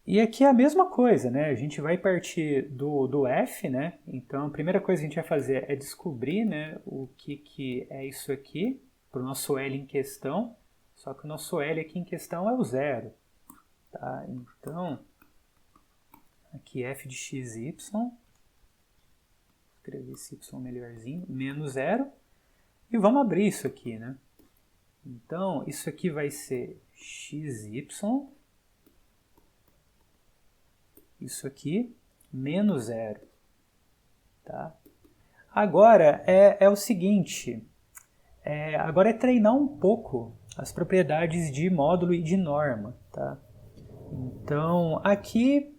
E aqui é a mesma coisa, né? A gente vai partir do f, né? Então a primeira coisa que a gente vai fazer é descobrir, né, o que é isso aqui para o nosso L em questão. Só que o nosso L aqui em questão é o 0. Tá? Então, aqui f de xy, escrever esse y melhorzinho, menos 0. E vamos abrir isso aqui, né? Então, isso aqui vai ser xy, isso aqui, menos 0. Tá? Agora é o seguinte, agora é treinar um pouco as propriedades de módulo e de norma, tá? Então, aqui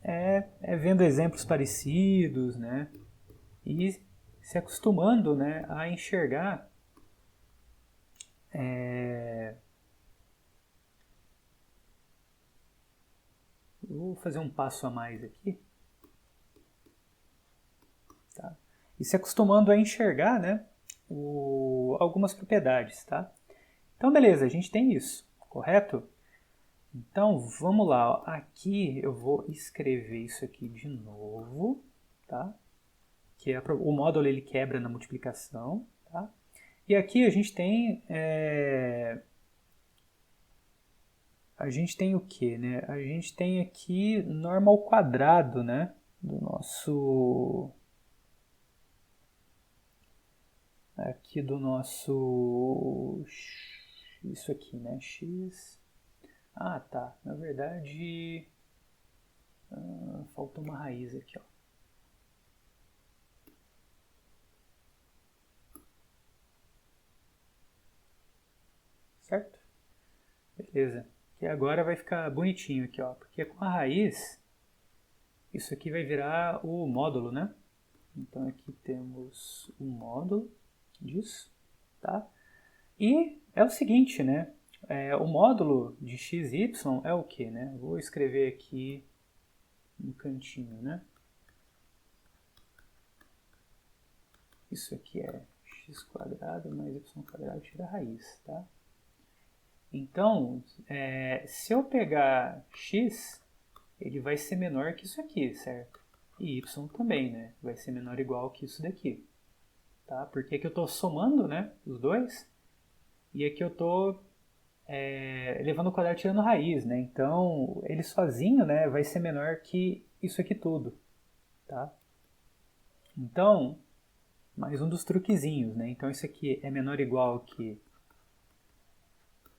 é vendo exemplos parecidos, né? E se acostumando, né, a enxergar vou fazer um passo a mais aqui. Tá? E se acostumando a enxergar, né, algumas propriedades, tá? Então, beleza, a gente tem isso, correto? Então, vamos lá. Ó. Aqui eu vou escrever isso aqui de novo, tá? Que o módulo ele quebra na multiplicação, tá? E aqui a gente tem a gente tem o que, né? A gente tem aqui norma ao quadrado, né? Do nosso aqui do nosso isso aqui, né? X. Ah, tá. Na verdade, falta uma raiz aqui, ó. Certo? Beleza. Que agora vai ficar bonitinho aqui, ó. Porque com a raiz, isso aqui vai virar o módulo, né? Então aqui temos um módulo disso, tá? E é o seguinte, né? O módulo de x e y é o que, né? Vou escrever aqui no cantinho, né? Isso aqui é x² mais y² tira a raiz, tá? Então, se eu pegar x, ele vai ser menor que isso aqui, certo? E y também, né? Vai ser menor ou igual que isso daqui. Tá? Porque aqui eu estou somando, né, os dois, e aqui eu estou levando o quadrado tirando raiz, né? Então, ele sozinho, né, vai ser menor que isso aqui tudo, tá? Então, mais um dos truquezinhos, né? Então, isso aqui é menor ou igual que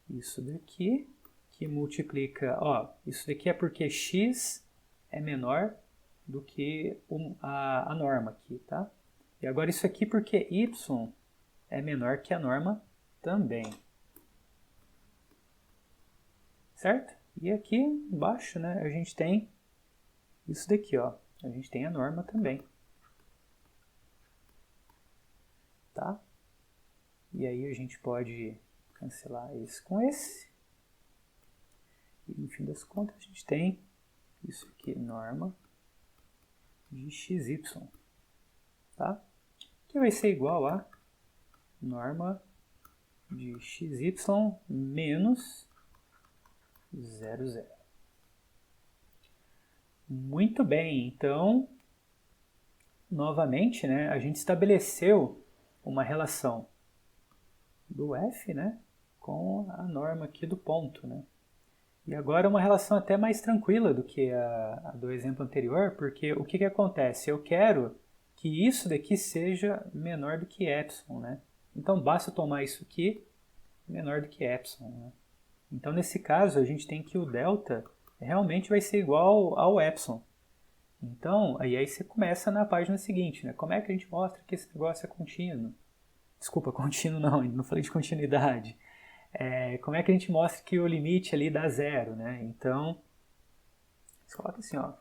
isso daqui, que multiplica, ó, isso daqui é porque x é menor do que a norma aqui, tá? E agora isso aqui porque y é menor que a norma também. Certo? E aqui embaixo, né, a gente tem isso daqui, ó. A gente tem a norma também. Tá? E aí a gente pode cancelar esse com esse. E no fim das contas a gente tem isso aqui, norma de xy. Tá? Que vai ser igual a norma de xy menos 0, 0. Muito bem, então, novamente, né, a gente estabeleceu uma relação do f, né, com a norma aqui do ponto, né. E agora uma relação até mais tranquila do que a do exemplo anterior, porque o que acontece? Eu quero que isso daqui seja menor do que epsilon, né. Então basta tomar isso aqui menor do que epsilon, né. Então nesse caso a gente tem que o delta realmente vai ser igual ao epsilon. Então, aí você começa na página seguinte, né? Como é que a gente mostra que esse negócio é contínuo? Desculpa, contínuo não falei de continuidade. Como é que a gente mostra que o limite ali dá zero, né? Então, você coloca assim, ó.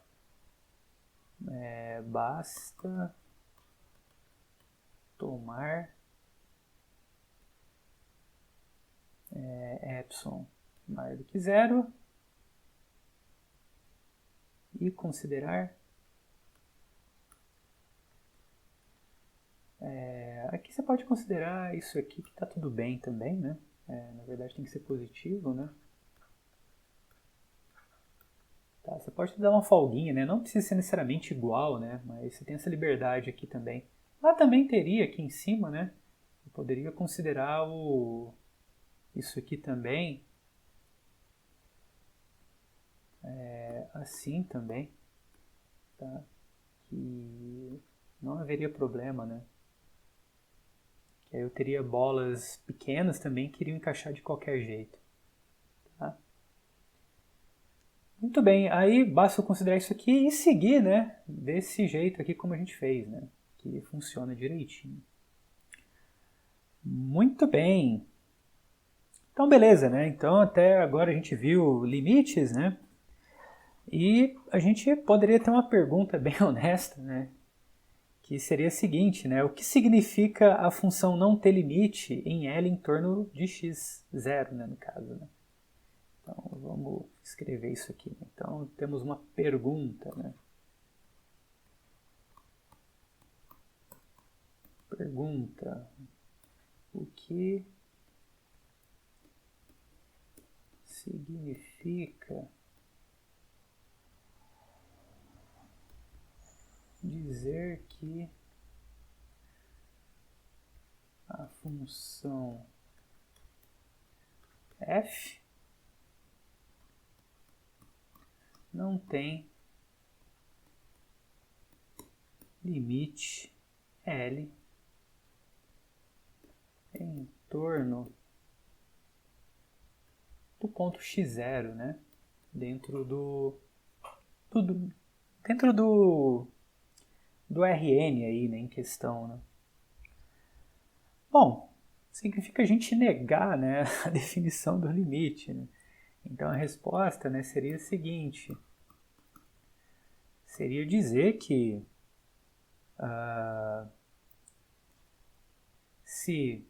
Basta tomar epsilon maior do que zero e considerar aqui você pode considerar isso aqui que está tudo bem também, né? Na verdade tem que ser positivo, né? Tá, você pode dar uma folguinha, né? Não precisa ser necessariamente igual, né? Mas você tem essa liberdade aqui também. Lá também teria aqui em cima, né? Eu poderia considerar isso aqui também assim também, tá? Que não haveria problema, né? Que aí eu teria bolas pequenas também que iriam encaixar de qualquer jeito, tá? Muito bem, aí basta eu considerar isso aqui e seguir, né? Desse jeito aqui como a gente fez, né? que funciona direitinho. Muito bem. Então, beleza, né? Então, até agora a gente viu limites, né? E a gente poderia ter uma pergunta bem honesta, né? Que seria a seguinte, né? O que significa a função não ter limite em L em torno de x0, né? No caso, né? Então, vamos escrever isso aqui. Né? Então, temos uma pergunta, né? Pergunta. O que significa dizer que a função f não tem limite L em torno do ponto x0, né? Dentro do Rn aí, né, em questão, né? Bom, significa a gente negar, né, a definição do limite, né? Então a resposta, né, seria a seguinte: seria dizer que se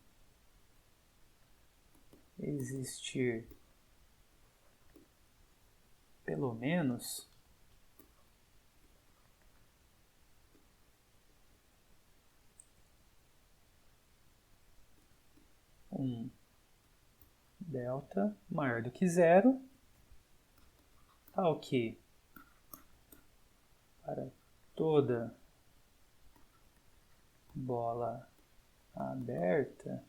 existir pelo menos um delta maior do que zero, tal que para toda bola aberta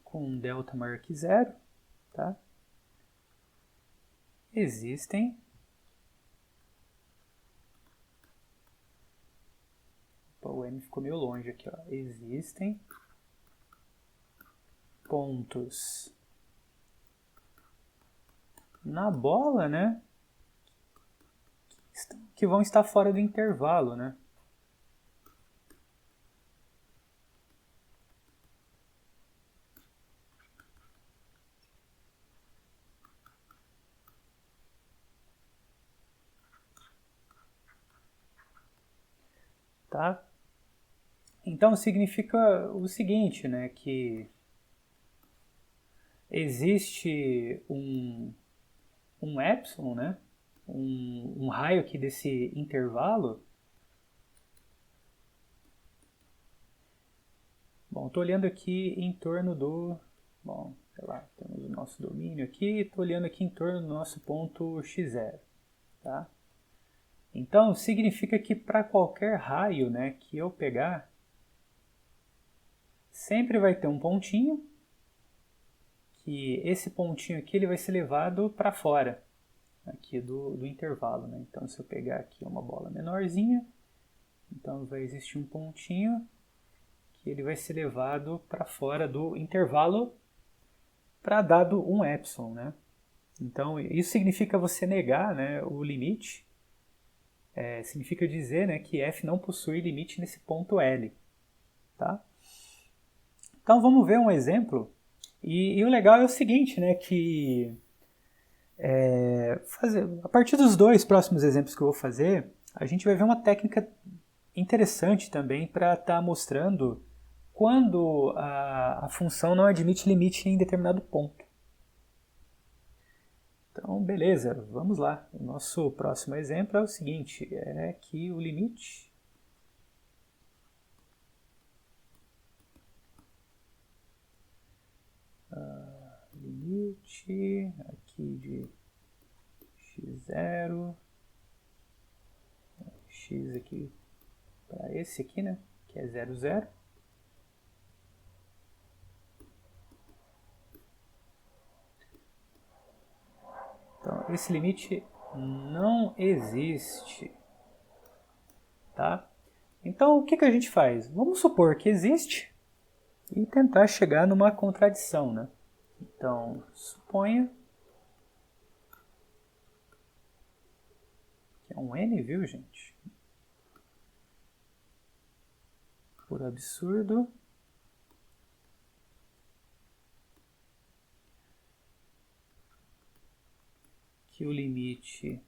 com um delta maior que zero, tá? Existem o M ficou meio longe aqui, ó. Existem pontos na bola, né, que vão estar fora do intervalo, né? Tá? Então significa o seguinte, né, que existe um epsilon, né, um raio aqui desse intervalo. Bom, estou olhando aqui em torno do... Bom, sei lá, temos o nosso domínio aqui, estou olhando aqui em torno do nosso ponto x0, tá? Então, significa que para qualquer raio, né, que eu pegar, sempre vai ter um pontinho, que esse pontinho aqui ele vai ser levado para fora aqui do intervalo, né? Então, se eu pegar aqui uma bola menorzinha, então vai existir um pontinho que ele vai ser levado para fora do intervalo para dado um epsilon, né? Então, isso significa você negar, né, o limite. Significa dizer, né, que f não possui limite nesse ponto L. Tá? Então, vamos ver um exemplo. E o legal é o seguinte, né, que a partir dos dois próximos exemplos que eu vou fazer, a gente vai ver uma técnica interessante também para estar mostrando quando a função não admite limite em determinado ponto. Então, beleza, vamos lá. O nosso próximo exemplo é o seguinte, é que o limite aqui de x0, x aqui para esse aqui, né, que é 0, 0. Então, esse limite não existe, tá? Então, o que a gente faz? Vamos supor que existe e tentar chegar numa contradição, né? Então, suponha É um N, viu, gente? Por absurdo. Que o limite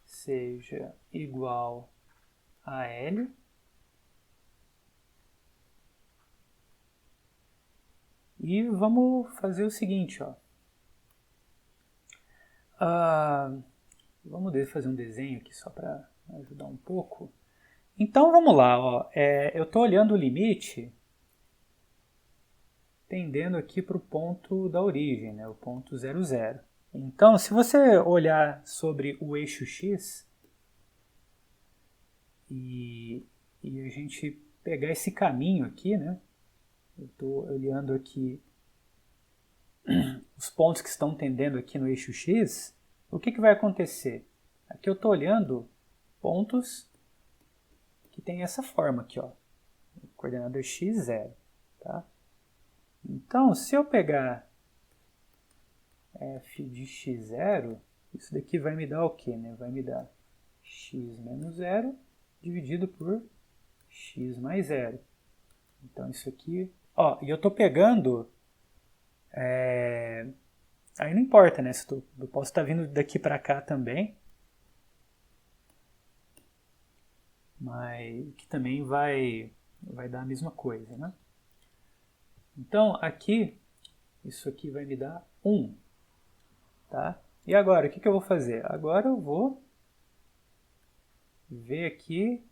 seja igual a L. E vamos fazer o seguinte, ó. Vamos fazer um desenho aqui só para ajudar um pouco. Então vamos lá, ó. Eu estou olhando o limite tendendo aqui para o ponto da origem, né, o ponto 0, 0. Então, se você olhar sobre o eixo x e a gente pegar esse caminho aqui, né, eu estou olhando aqui os pontos que estão tendendo aqui no eixo x, o que vai acontecer? Aqui eu estou olhando pontos que tem essa forma aqui, ó, coordenada x, 0, tá? Então, se eu pegar f de x0, isso daqui vai me dar o quê? Né? Vai me dar x menos 0 dividido por x mais 0. Então, isso aqui... Ó, e eu estou pegando... Aí não importa, né? Eu posso estar vindo daqui para cá também. Mas que também vai dar a mesma coisa, né? Então, aqui, isso aqui vai me dar 1. Tá? E agora, o que eu vou fazer? Agora eu vou ver aqui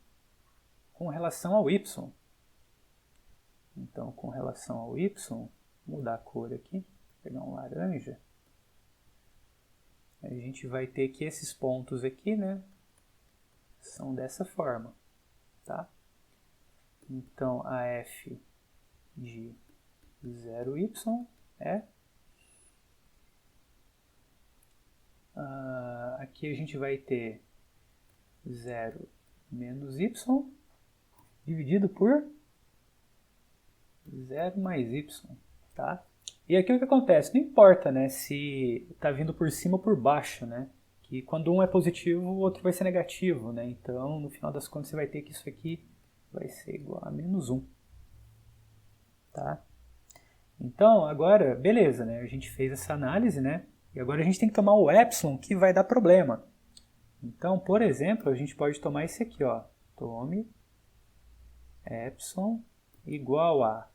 com relação ao y. Então, com relação ao y, vou mudar a cor aqui, pegar um laranja. A gente vai ter que esses pontos aqui, né, são dessa forma, tá? Então, a f de 0y é... aqui a gente vai ter 0 menos y dividido por 0 mais y, tá? E aqui o que acontece? Não importa, né, se está vindo por cima ou por baixo, né? Que quando um é positivo, o outro vai ser negativo, né? Então, no final das contas, você vai ter que isso aqui vai ser igual a menos 1, tá? Então, agora, beleza, né? A gente fez essa análise, né? E agora a gente tem que tomar o epsilon, que vai dar problema. Então, por exemplo, a gente pode tomar esse aqui, ó. Tome epsilon igual a...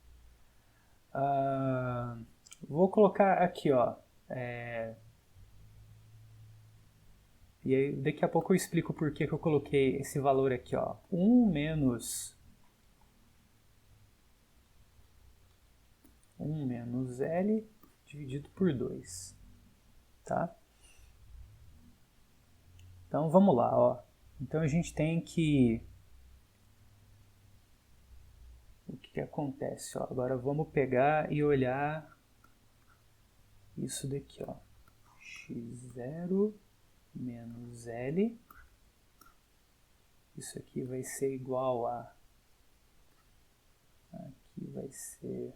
vou colocar aqui, ó. E aí, daqui a pouco eu explico por que eu coloquei esse valor aqui, ó. 1 menos L dividido por 2. Tá? Então vamos lá, ó. Então a gente tem que... O que acontece? Ó? Agora vamos pegar e olhar isso daqui, ó. x0 menos L. Isso aqui vai ser igual a... Aqui vai ser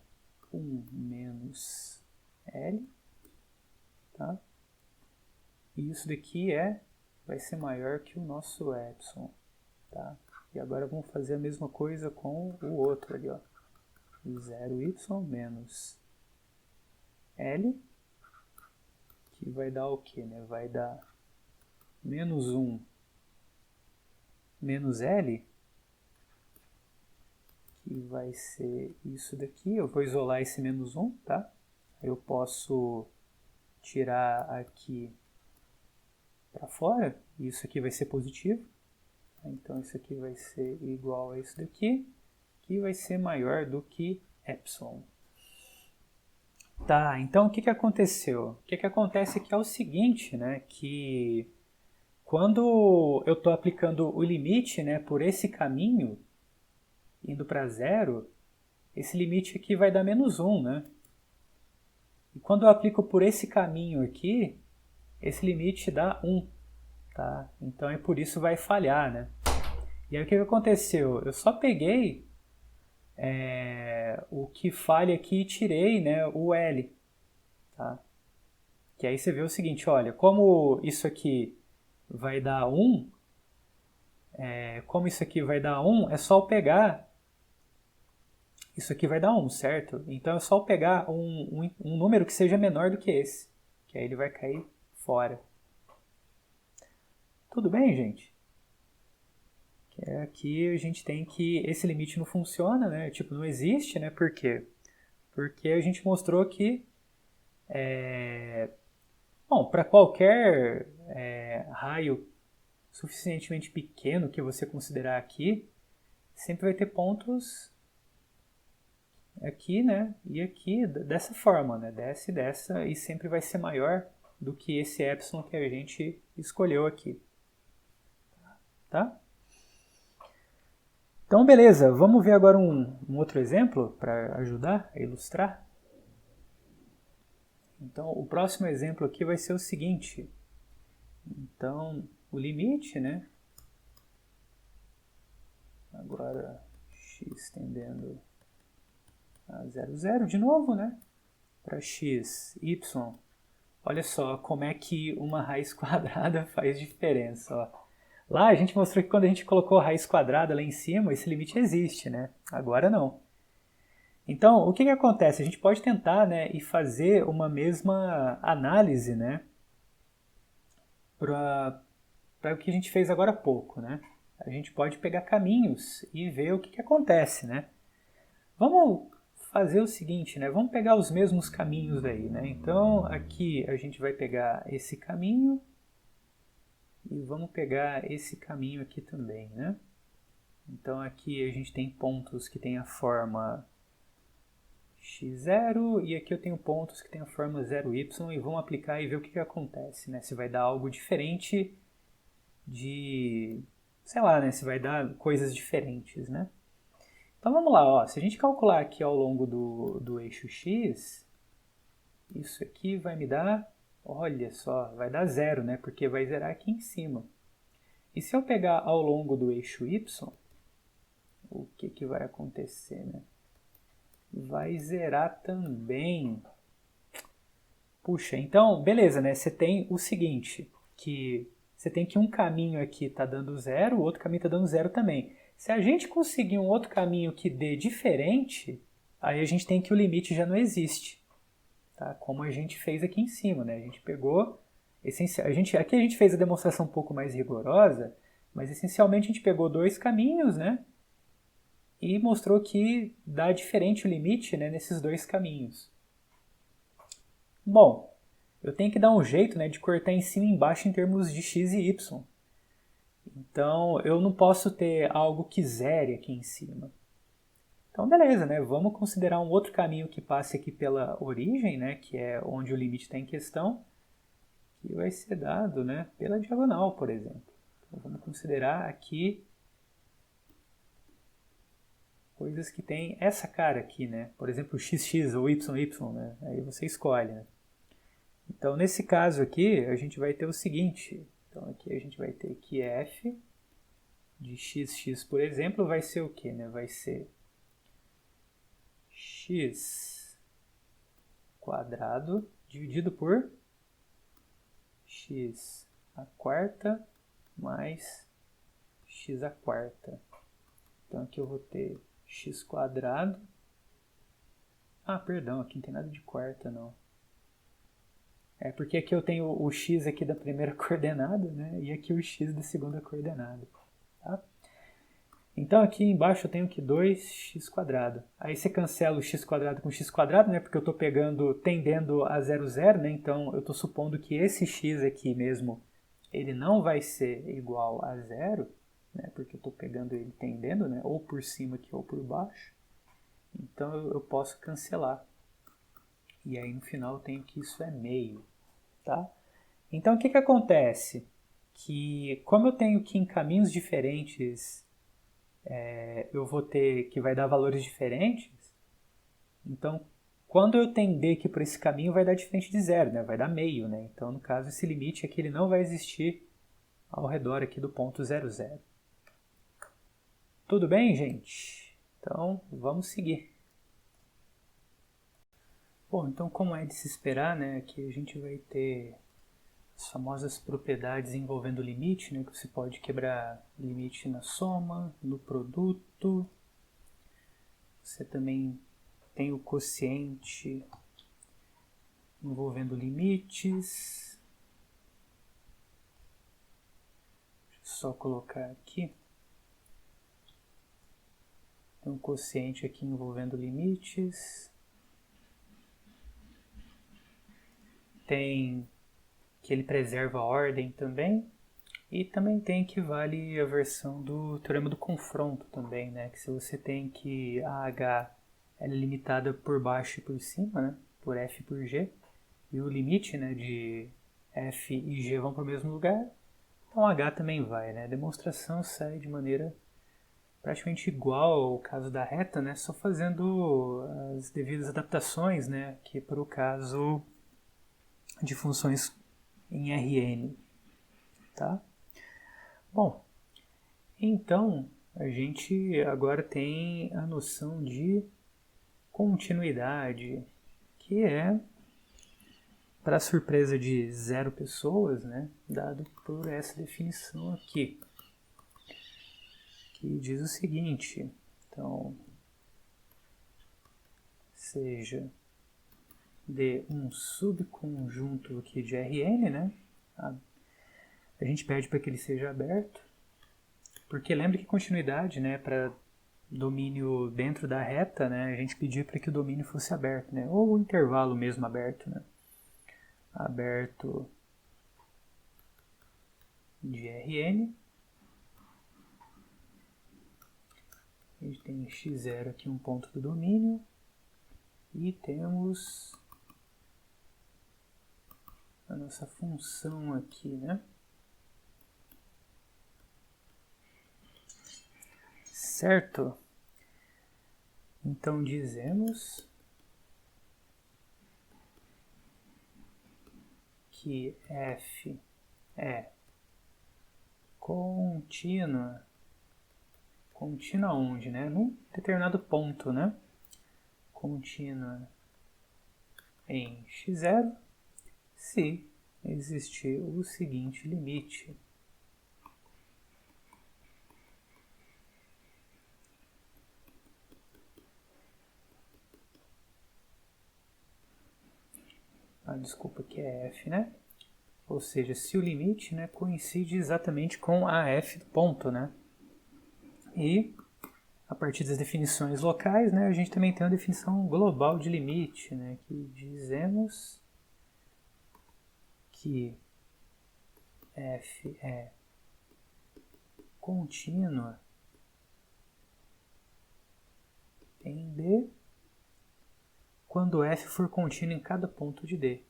1 menos L. Tá? E isso daqui vai ser maior que o nosso epsilon, tá? E agora vamos fazer a mesma coisa com o outro ali, ó. 0y menos L, que vai dar o quê, né? Vai dar menos 1 menos L, que vai ser isso daqui. Eu vou isolar esse menos 1, tá? Eu posso tirar aqui para fora, e isso aqui vai ser positivo. Então, isso aqui vai ser igual a isso daqui, que vai ser maior do que epsilon. Tá, então o que aconteceu? O que acontece aqui é o seguinte, né, que quando eu estou aplicando o limite, né, por esse caminho, indo para 0, esse limite aqui vai dar menos 1, né? E quando eu aplico por esse caminho aqui, esse limite dá 1, tá? Então é por isso vai falhar, né? E aí o que aconteceu? Eu só peguei o que falha aqui e tirei, né, o L, tá? Que aí você vê o seguinte, olha, como isso aqui vai dar 1, como isso aqui vai dar 1, é só eu pegar... Isso aqui vai dar 1, certo? Então é só eu pegar um número que seja menor do que esse. Que aí ele vai cair fora. Tudo bem, gente? Aqui a gente tem que... Esse limite não funciona, né? Tipo, não existe, né? Por quê? Porque a gente mostrou que... Bom, para qualquer raio suficientemente pequeno que você considerar aqui, sempre vai ter pontos aqui, né? E aqui dessa forma, né? Dessa e dessa, e sempre vai ser maior do que esse epsilon que a gente escolheu aqui. Tá? Então, beleza. Vamos ver agora um outro exemplo para ajudar a ilustrar. Então, o próximo exemplo aqui vai ser o seguinte. Então, o limite, né? Agora, x tendendo a 0, 0 de novo, né? Para x, y. Olha só como é que uma raiz quadrada faz diferença. Ó. Lá a gente mostrou que quando a gente colocou raiz quadrada lá em cima, esse limite existe, né? Agora não. Então, o que acontece? A gente pode tentar, né, e fazer uma mesma análise, né, para o que a gente fez agora há pouco, né? A gente pode pegar caminhos e ver o que acontece, né? Vamos fazer o seguinte, né? Vamos pegar os mesmos caminhos aí, né? Então, aqui a gente vai pegar esse caminho e vamos pegar esse caminho aqui também, né? Então, aqui a gente tem pontos que têm a forma x0 e aqui eu tenho pontos que têm a forma 0y e vamos aplicar e ver o que acontece, né? Se vai dar algo diferente de... sei lá, né? Se vai dar coisas diferentes, né? Então vamos lá, ó. Se a gente calcular aqui ao longo do eixo x, isso aqui vai me dar, olha só, vai dar 0, né? Porque vai zerar aqui em cima. E se eu pegar ao longo do eixo y, o que vai acontecer, né? Vai zerar também. Puxa, então, beleza, né? Você tem o seguinte, que você tem que um caminho aqui está dando 0, o outro caminho está dando 0 também. Se a gente conseguir um outro caminho que dê diferente, aí a gente tem que o limite já não existe. Tá? Como a gente fez aqui em cima, né? A gente pegou... aqui a gente fez a demonstração um pouco mais rigorosa, mas essencialmente a gente pegou dois caminhos, né? E mostrou que dá diferente o limite, né, nesses dois caminhos. Bom, eu tenho que dar um jeito, né, de cortar em cima e embaixo em termos de x e y. Então, eu não posso ter algo que zere aqui em cima. Então, beleza, né? Vamos considerar um outro caminho que passe aqui pela origem, né? Que é onde o limite está em questão, que vai ser dado, né, pela diagonal, por exemplo. Então, vamos considerar aqui coisas que têm essa cara aqui, né? Por exemplo, xx ou yy, né? Aí você escolhe, né? Então, nesse caso aqui, a gente vai ter o seguinte. Então, aqui a gente vai ter que f de xx, por exemplo, vai ser o quê, né? Vai ser x quadrado dividido por x à quarta mais x à quarta. Então, aqui eu vou ter x quadrado. Ah, perdão, aqui não tem nada de quarta, não. É porque aqui eu tenho o x aqui da primeira coordenada, né? E aqui o x da segunda coordenada. Tá? Então aqui embaixo eu tenho que 2x². Aí você cancela o x² com x², né? Porque eu estou tendendo a 0, 0, né? Então eu estou supondo que esse x aqui mesmo, ele não vai ser igual a 0, né? Porque eu estou pegando ele tendendo, né? Ou por cima aqui ou por baixo. Então eu posso cancelar. E aí no final eu tenho que isso é meio. Tá? Então o que acontece? Que como eu tenho que em caminhos diferentes eu vou ter que vai dar valores diferentes, então quando eu tender aqui por esse caminho vai dar diferente de 0, né? Vai dar meio, né? Então no caso esse limite aqui ele não vai existir ao redor aqui do ponto 0, 0. Tudo bem, gente? Então vamos seguir. Bom, então como é de se esperar, né, aqui a gente vai ter as famosas propriedades envolvendo limite, né, que você pode quebrar limite na soma, no produto. Você também tem o quociente envolvendo limites. Deixa eu só colocar aqui. Tem um quociente aqui envolvendo limites. Tem que ele preserva a ordem também. E também tem que vale a versão do teorema do confronto também, né? Que se você tem que a H é limitada por baixo e por cima, né? Por F e por G. E o limite, né, de F e G vão para o mesmo lugar. Então H também vai, né? A demonstração sai de maneira praticamente igual ao caso da reta, né? Só fazendo as devidas adaptações, né? Aqui para o caso de funções em Rn, tá? Bom, então a gente agora tem a noção de continuidade, que é, para surpresa de 0 pessoas, né, dado por essa definição aqui, que diz o seguinte, então, seja de um subconjunto aqui de Rn, né, a gente pede para que ele seja aberto, porque lembra que continuidade, né, para domínio dentro da reta, né, a gente pedia para que o domínio fosse aberto, né, ou o intervalo mesmo aberto, né, aberto de Rn. A gente tem x0 aqui, um ponto do domínio, e temos a nossa função aqui, né? Certo? Então dizemos que f é contínua. Contínua onde, né? Num determinado ponto, né? Contínua em x0 se existir o seguinte limite. Desculpa, que é f, né? Ou seja, se o limite, né, coincide exatamente com a f do ponto, né? E a partir das definições locais, né, a gente também tem uma definição global de limite, né, que dizemos que f é contínua em D quando f for contínuo em cada ponto de D.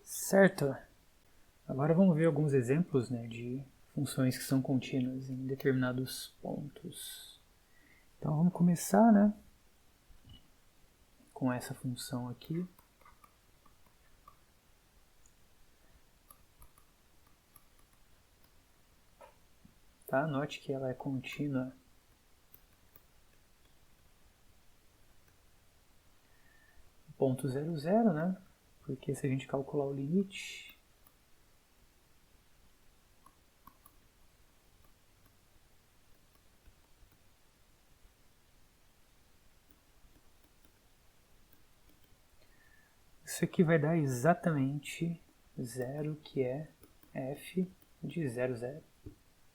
Certo? Agora vamos ver alguns exemplos, né, de funções que são contínuas em determinados pontos. Então vamos começar, né, com essa função aqui. Tá? Note que ela é contínua ponto 0, 0, né? Porque se a gente calcular o limite, isso aqui vai dar exatamente 0, que é f de 0, 0.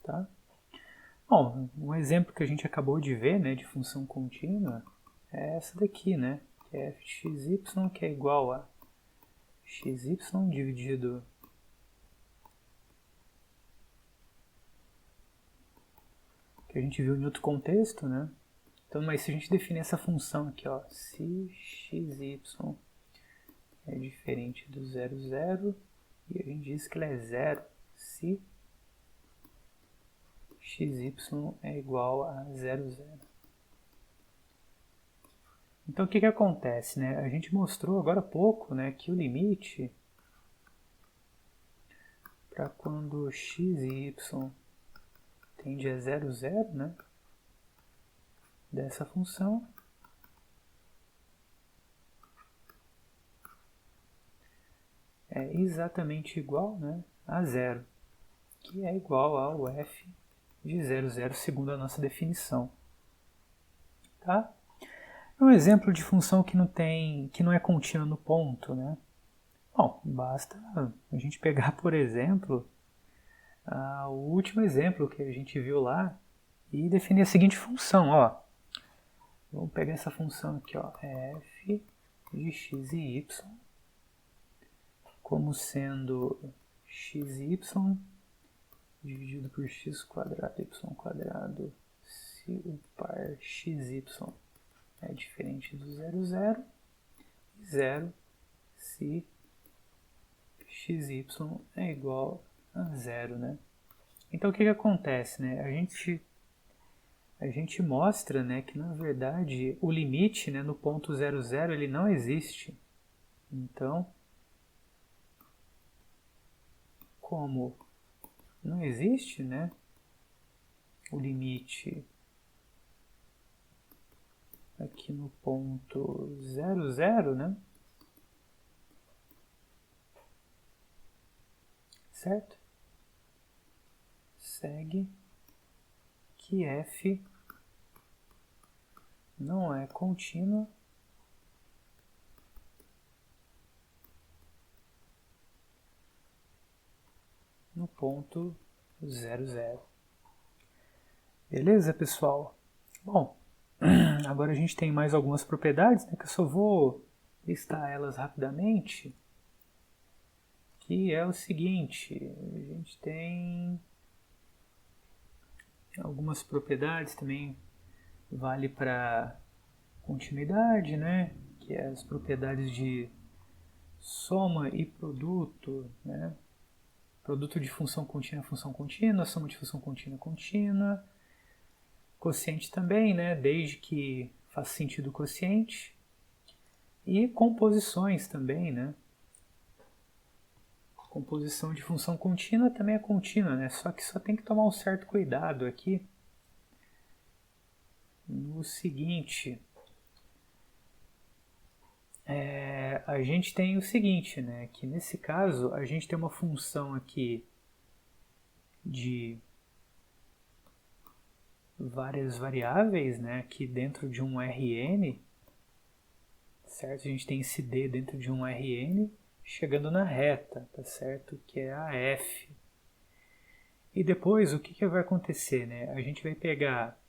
Tá? Bom, um exemplo que a gente acabou de ver, né, de função contínua é essa daqui, né? Que é f de xy, que é igual a xy dividido que a gente viu em outro contexto, né? Então, mas se a gente definir essa função aqui, ó, se xy é diferente do 0, 0, e a gente diz que ela é 0 se xy é igual a 0, 0. Então o que acontece, né? A gente mostrou agora há pouco, né, que o limite para quando x e y tende a 0, 0, né, dessa função é exatamente igual, né, a 0, que é igual ao f de 0, 0 segundo a nossa definição. Tá? É um exemplo de função que não é contínua no ponto, né? Bom, basta a gente pegar, por exemplo, o último exemplo que a gente viu lá e definir a seguinte função, ó. Vamos pegar essa função aqui, ó, f de x e y como sendo xy dividido por x quadrado y quadrado se o par xy é diferente do 0, 0 e 0 se xy é igual a 0, né? Então o que acontece, né? A gente mostra, né, que na verdade o limite, né, no ponto 0, 0 ele não existe. Então, como não existe, né, o limite aqui no ponto 0, 0, né? Certo? Segue que f não é contínua no ponto 0, 0. Beleza, pessoal? Bom, agora a gente tem mais algumas propriedades, né, que eu só vou listar elas rapidamente, que é o seguinte, a gente tem algumas propriedades também, vale para continuidade, né, que é as propriedades de soma e produto, né, produto de função contínua, soma de função contínua, quociente também, né, desde que faça sentido o quociente, e composições também, né, composição de função contínua também é contínua, né, só que só tem que tomar um certo cuidado aqui no seguinte, a gente tem o seguinte, né, que nesse caso a gente tem uma função aqui de várias variáveis, né, aqui dentro de um Rn, certo? A gente tem esse D dentro de um Rn chegando na reta, tá certo? Que é a f. E depois o que vai acontecer, né? A gente vai pegar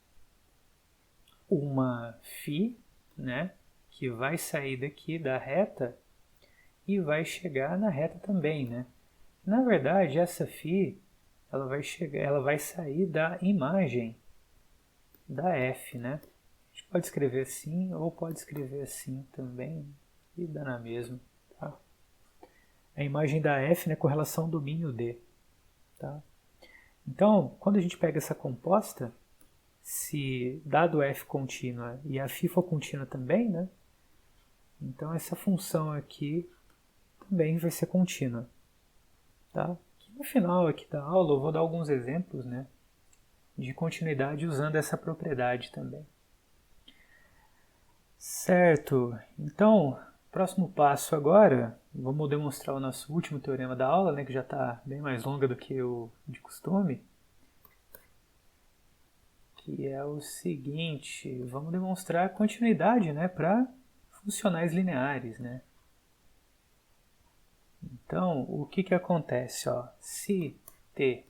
uma φ, né, que vai sair daqui da reta e vai chegar na reta também, né? Na verdade, essa φ, ela vai sair da imagem da f, né? A gente pode escrever assim ou pode escrever assim também e dá na mesma, tá? A imagem da f, né, com relação ao domínio D, tá? Então, quando a gente pega essa composta, se dado f contínua e a φ for contínua também, né? Então essa função aqui também vai ser contínua, tá? E no final aqui da aula eu vou dar alguns exemplos, né, de continuidade usando essa propriedade também. Certo, então, próximo passo agora, vamos demonstrar o nosso último teorema da aula, né, que já está bem mais longa do que o de costume, que é o seguinte, vamos demonstrar a continuidade, né, para funcionais lineares, né. Então, o que acontece, ó, se t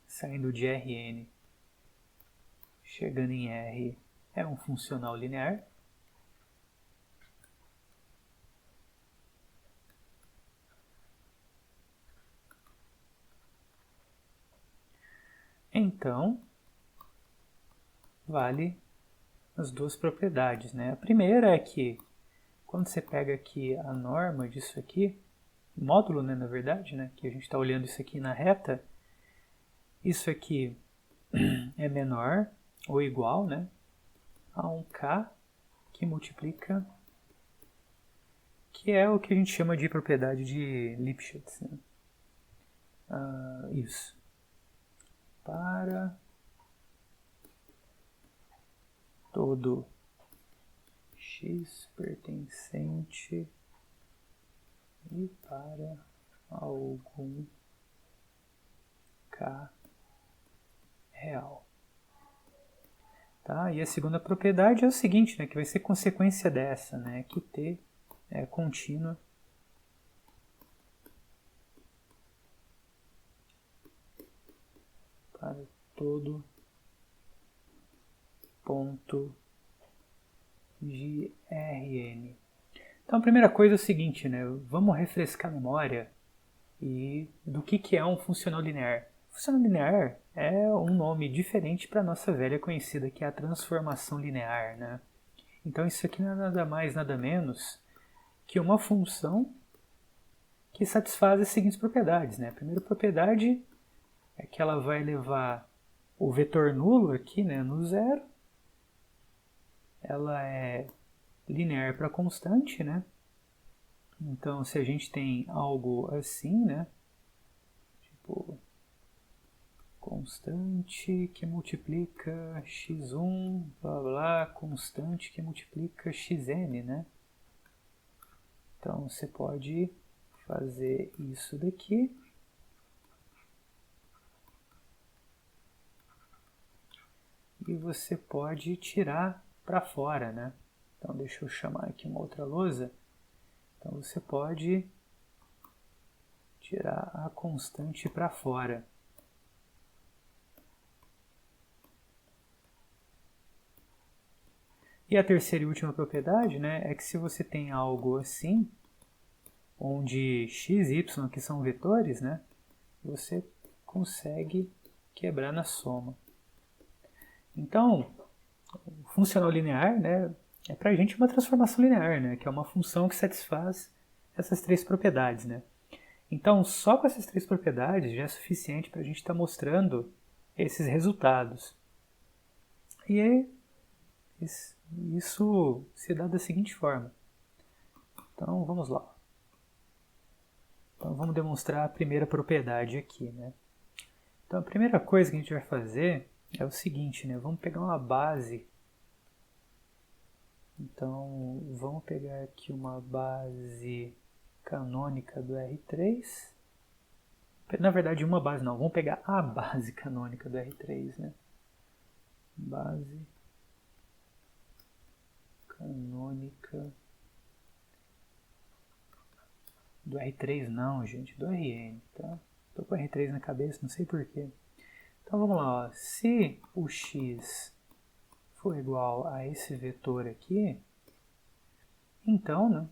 saindo de Rn chegando em R é um funcional linear, então vale as duas propriedades, né? A primeira é que quando você pega aqui a norma disso aqui, módulo, né, na verdade, né, que a gente está olhando isso aqui na reta, isso aqui é menor ou igual, né, a um k que multiplica, que é o que a gente chama de propriedade de Lipschitz, né? Isso. Para todo x pertencente e para algum k real. Tá? E a segunda propriedade é o seguinte, né, que vai ser consequência dessa, né, que t é contínua para todo ponto de Rn. Então a primeira coisa é o seguinte, né, vamos refrescar a memória e do que é um funcional linear. Funcional linear é um nome diferente para a nossa velha conhecida, que é a transformação linear, né? Então isso aqui não é nada mais, nada menos que uma função que satisfaz as seguintes propriedades, né? A primeira propriedade é que ela vai levar o vetor nulo aqui, né, no zero. Ela é linear para constante, né? Então, se a gente tem algo assim, né, tipo constante que multiplica x1, blá blá, constante que multiplica xn, né? Então, você pode fazer isso daqui. E você pode tirar para fora, né? Então, deixa eu chamar aqui uma outra lousa. Então, você pode tirar a constante para fora. E a terceira e última propriedade, né, é que se você tem algo assim, onde x e y, que são vetores, né, você consegue quebrar na soma. Então, o funcional linear, né, é para a gente uma transformação linear, né, que é uma função que satisfaz essas três propriedades. Né. Então, só com essas três propriedades já é suficiente para a gente estar mostrando esses resultados. E aí, isso se dá da seguinte forma. Então, vamos lá. Então, vamos demonstrar a primeira propriedade aqui, né? Então, a primeira coisa que a gente vai fazer é o seguinte, né? Vamos pegar uma base. Então, vamos pegar aqui uma base canônica do R3. Na verdade, uma base não. Vamos pegar a base canônica do R3, né? Base canônica do R3 não, gente, do Rn, tá? Tô com o R3 na cabeça, não sei porquê. Então vamos lá, ó. Se o x for igual a esse vetor aqui, então, né,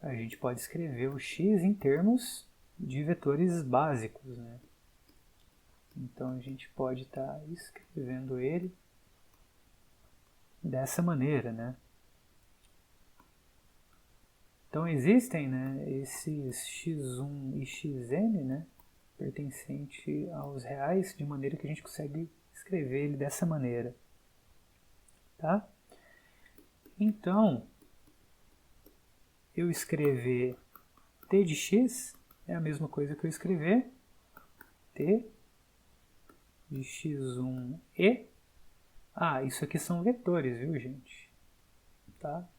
a gente pode escrever o x em termos de vetores básicos, né? Então a gente pode estar escrevendo ele dessa maneira, né? Então existem, né, esses x1 e xn, né, pertencente aos reais, de maneira que a gente consegue escrever ele dessa maneira. Tá? Então, eu escrever t de x é a mesma coisa que eu escrever t de x1e. Isso aqui são vetores, viu, gente? Tá?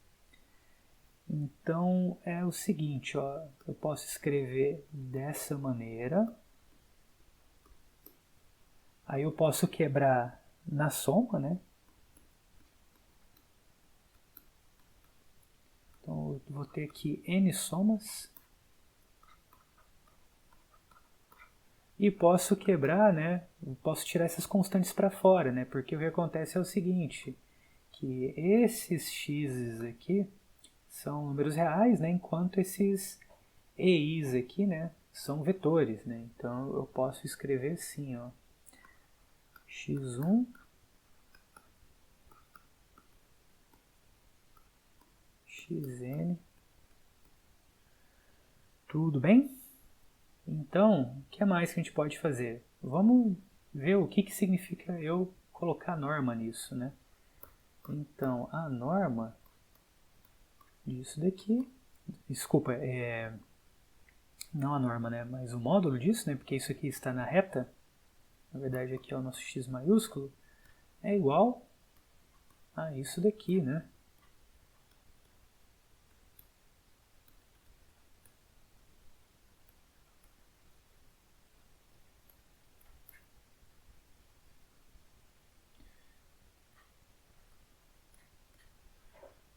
Então, é o seguinte, ó, eu posso escrever dessa maneira. Aí eu posso quebrar na soma, né? Então, eu vou ter aqui n somas. E posso quebrar, né? Eu posso tirar essas constantes para fora, né? Porque o que acontece é o seguinte, que esses x's aqui são números reais, né? Enquanto esses ei's aqui, né, são vetores, né? Então eu posso escrever assim, ó, x1 xn. Tudo bem? Então, o que mais que a gente pode fazer? Vamos ver o que significa eu colocar norma nisso, né? Então, a norma disso daqui, desculpa, não a norma, né, mas o módulo disso, né, porque isso aqui está na reta, na verdade aqui é o nosso x maiúsculo, é igual a isso daqui, né?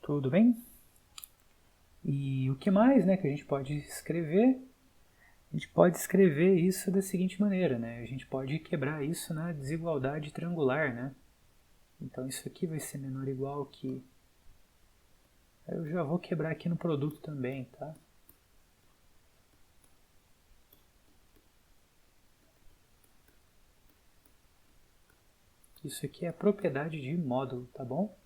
Tudo bem? E o que mais, né, que a gente pode escrever? A gente pode escrever isso da seguinte maneira, né? A gente pode quebrar isso na desigualdade triangular, né? Então isso aqui vai ser menor ou igual que... Eu já vou quebrar aqui no produto também, tá? Isso aqui é a propriedade de módulo, tá bom?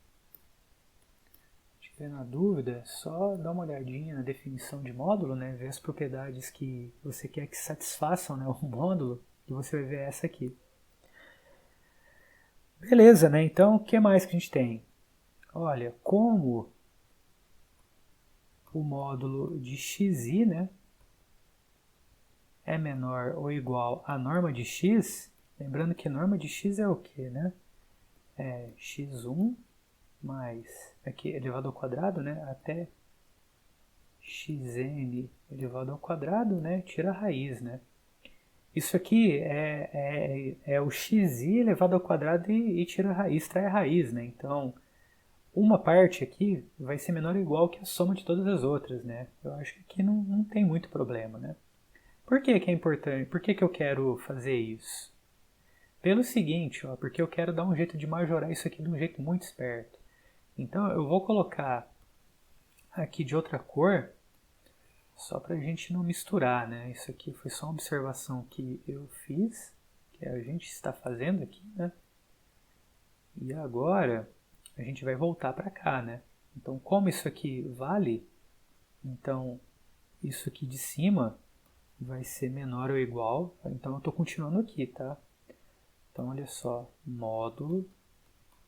Se tiver na dúvida, é só dar uma olhadinha na definição de módulo, né? Ver as propriedades que você quer que satisfaçam, né, o módulo, e você vai ver essa aqui. Beleza, né? Então, o que mais que a gente tem? Olha, como o módulo de xi, né, é menor ou igual à norma de x, lembrando que norma de x é o quê, né? É x1 mais, aqui elevado ao quadrado, né, até xn elevado ao quadrado, né, tira a raiz, né? Isso aqui é o xi elevado ao quadrado e tira a raiz, extrai a raiz, né? Então, uma parte aqui vai ser menor ou igual que a soma de todas as outras, né? Eu acho que aqui não tem muito problema, né? Por que é importante? Por que eu quero fazer isso? Pelo seguinte, ó, porque eu quero dar um jeito de majorar isso aqui de um jeito muito esperto. Então eu vou colocar aqui de outra cor, só para a gente não misturar, né? Isso aqui foi só uma observação que eu fiz, que a gente está fazendo aqui, né? E agora a gente vai voltar para cá, né? Então, como isso aqui vale, então isso aqui de cima vai ser menor ou igual, então eu estou continuando aqui, tá? Então, olha só, módulo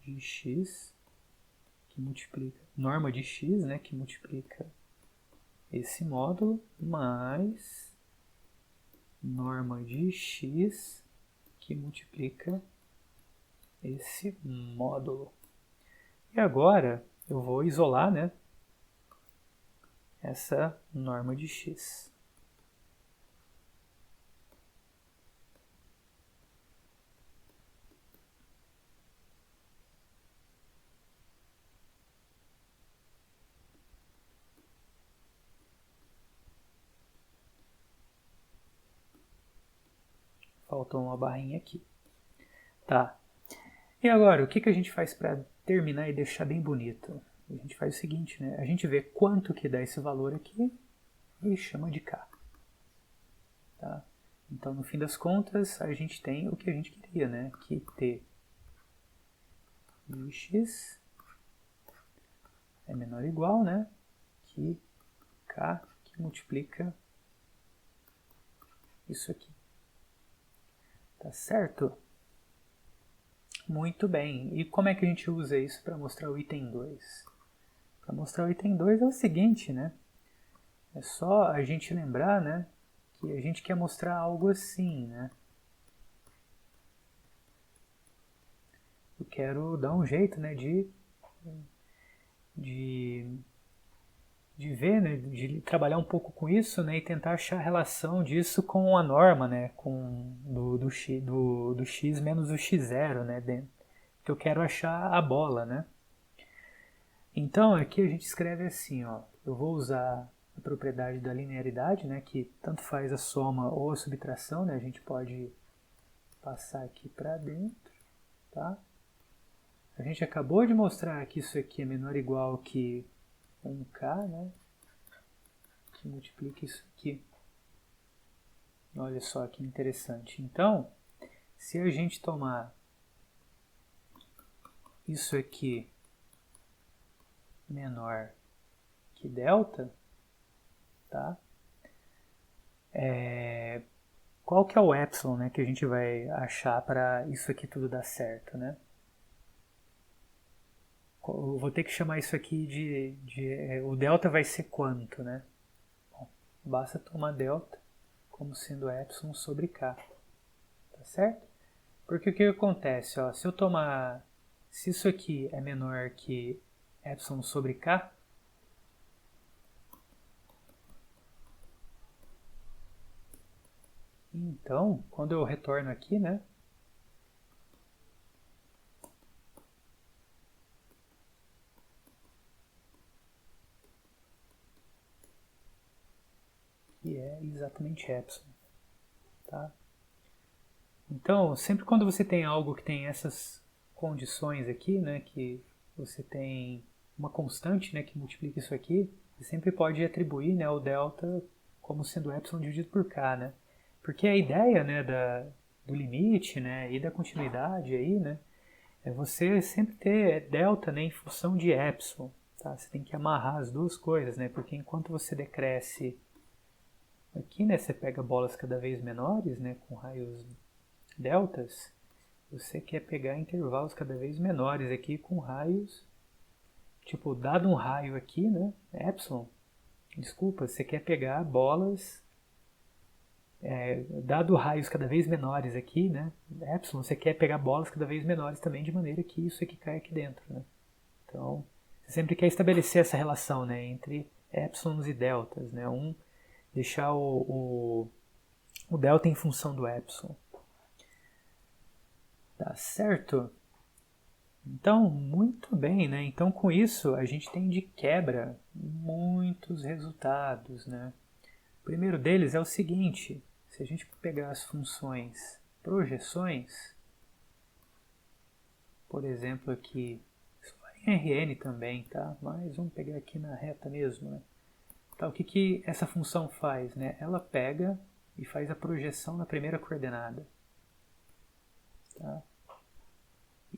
de x que multiplica, norma de x, né, que multiplica esse módulo, mais norma de x que multiplica esse módulo. E agora eu vou isolar, né, essa norma de x. Faltou uma barrinha aqui. Tá. E agora, o que a gente faz para terminar e deixar bem bonito? A gente faz o seguinte, né? A gente vê quanto que dá esse valor aqui e chama de k. Tá? Então, no fim das contas, a gente tem o que a gente queria, né? Que t de x é menor ou igual, né? Que k que multiplica isso aqui. Tá certo? Muito bem. E como é que a gente usa isso para mostrar o item 2? Para mostrar o item 2 é o seguinte, né? É só a gente lembrar, né, que a gente quer mostrar algo assim, né? Eu quero dar um jeito, né, de ver, né, de trabalhar um pouco com isso, né, e tentar achar a relação disso com a norma, né, com do x menos o x0, né, que eu quero achar a bola, né. Então aqui a gente escreve assim, ó, eu vou usar a propriedade da linearidade, né, que tanto faz a soma ou a subtração, né, a gente pode passar aqui para dentro, tá? A gente acabou de mostrar que isso aqui é menor ou igual que 1k, né? Que multiplica isso aqui. Olha só que interessante. Então, se a gente tomar isso aqui menor que delta, tá? Qual que é o epsilon, né, que a gente vai achar para isso aqui tudo dar certo, né? Eu vou ter que chamar isso aqui o delta vai ser quanto, né? Bom, basta tomar delta como sendo epsilon sobre k, tá certo? Porque o que acontece, ó, se isso aqui é menor que epsilon sobre k, então, quando eu retorno aqui, né, que é exatamente epsilon, tá? Então, sempre quando você tem algo que tem essas condições aqui, né, que você tem uma constante, né, que multiplica isso aqui, você sempre pode atribuir, né, o delta como sendo epsilon dividido por k, né? Porque a ideia, né, do limite, né, e da continuidade aí, né, é você sempre ter delta, né, em função de epsilon, tá? Você tem que amarrar as duas coisas, né? Porque enquanto você decresce aqui, né, você pega bolas cada vez menores, né, com raios deltas, você quer pegar intervalos cada vez menores aqui com raios, tipo, dado um raio aqui, né, epsilon, desculpa, você quer pegar bolas, dado raios cada vez menores aqui, né, epsilon, você quer pegar bolas cada vez menores também, de maneira que isso aqui cai aqui dentro, né. Então, você sempre quer estabelecer essa relação, né, entre epsilons e deltas, né, deixar o delta em função do epsilon. Tá certo? Então, muito bem, né? Então, com isso, a gente tem de quebra muitos resultados, né? O primeiro deles é o seguinte: se a gente pegar as funções projeções, por exemplo, aqui, isso vale em Rn também, tá? Mas vamos pegar aqui na reta mesmo, né? Então, o que essa função faz, né? Ela pega e faz a projeção na primeira coordenada, tá?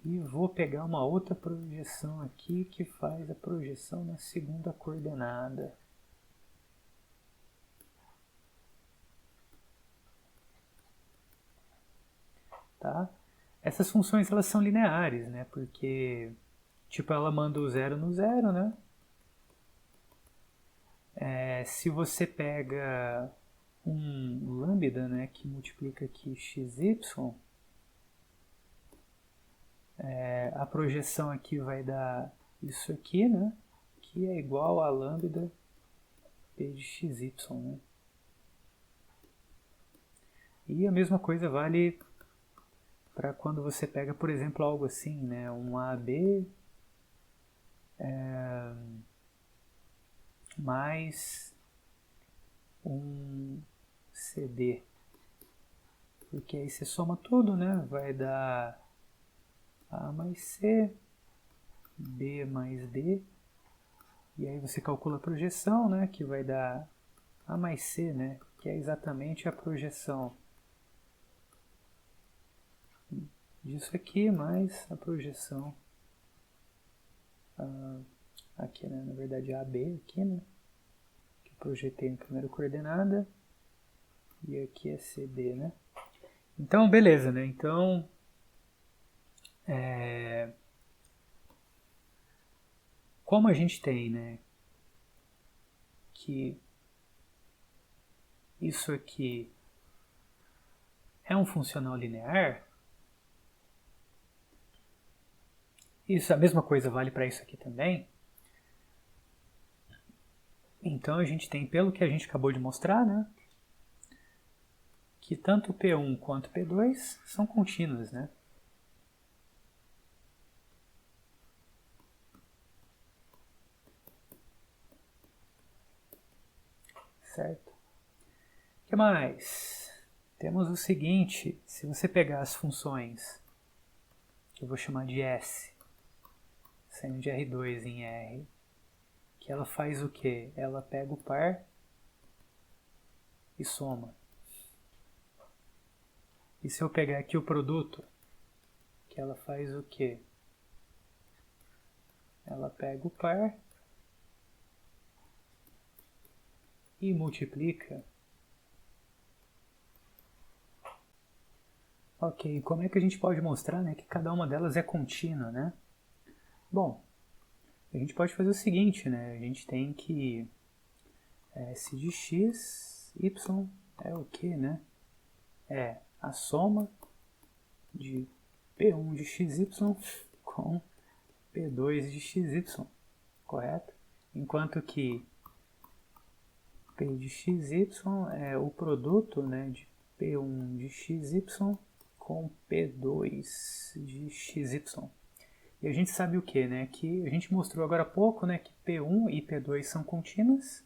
E vou pegar uma outra projeção aqui que faz a projeção na segunda coordenada. Tá? Essas funções elas são lineares, né? Porque tipo ela manda o zero no zero, né? Se você pega um lambda, né, que multiplica aqui xy, a projeção aqui vai dar isso aqui, né? Que é igual a lambda p de xy, né? E a mesma coisa vale para quando você pega, por exemplo, algo assim, né? Um AB mais um CD. Porque aí você soma tudo, né? Vai dar A mais C, B mais D. E aí você calcula a projeção, né? Que vai dar A mais C, né? Que é exatamente a projeção disso aqui mais a projeção aqui, né? Na verdade AB aqui, né? Que eu projetei na primeira coordenada. E aqui é CD, né? Então, beleza, né? Então, como a gente tem, né, que isso aqui é um funcional linear, isso, a mesma coisa vale para isso aqui também. Então a gente tem, pelo que a gente acabou de mostrar, né, que tanto P1 quanto P2 são contínuas, né? Certo? O que mais? Temos o seguinte, se você pegar as funções, que eu vou chamar de S, saindo de R2 em R, que ela faz o quê? Ela pega o par e soma. E se eu pegar aqui o produto, que ela faz o quê? Ela pega o par e multiplica. Ok, como é que a gente pode mostrar, né, que cada uma delas é contínua, né? Bom, a gente pode fazer o seguinte, né? A gente tem que S de x, y é o que, né? É a soma de P1 de xy com P2 de xy, correto? Enquanto que P de xy é o produto, né, de P1 de xy com P2 de xy. E a gente sabe o que, né? Que a gente mostrou agora há pouco, né, que P1 e P2 são contínuas.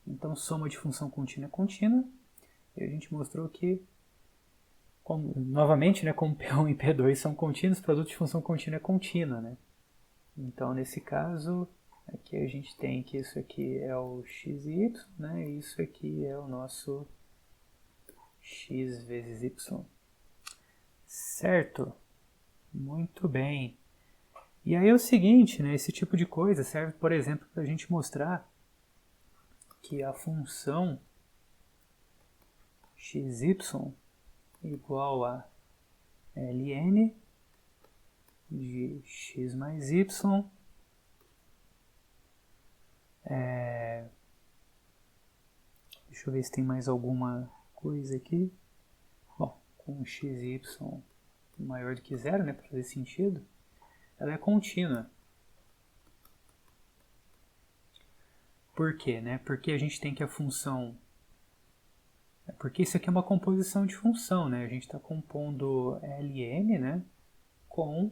Então, soma de função contínua é contínua. E a gente mostrou que, novamente, né, como P1 e P2 são contínuos, o produto de função contínua é contínua, né? Então, nesse caso, aqui a gente tem que isso aqui é o x e y, né? E isso aqui é o nosso x vezes y. Certo? Muito bem. E aí é o seguinte, né? Esse tipo de coisa serve, por exemplo, para a gente mostrar que a função xy igual a ln de x mais y deixa eu ver se tem mais alguma coisa aqui. Bom, com x e y maior do que zero, né, para fazer sentido, ela é contínua. Por quê? Né? Porque a gente tem que a função... Porque isso aqui é uma composição de função, né? A gente está compondo ln, né, com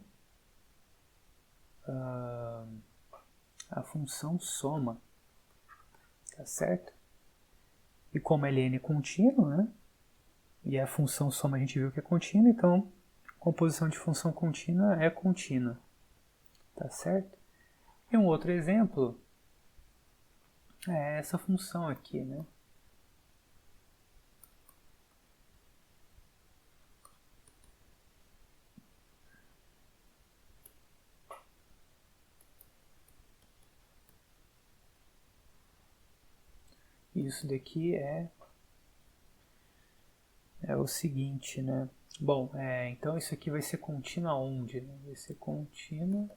a função soma. Tá certo? E como ln é contínuo, né? E a função soma a gente viu que é contínua, então composição de função contínua é contínua. Tá certo? E um outro exemplo é essa função aqui, né? Isso daqui é o seguinte, né? Bom, então isso aqui vai ser contínua onde? Né? Vai ser contínua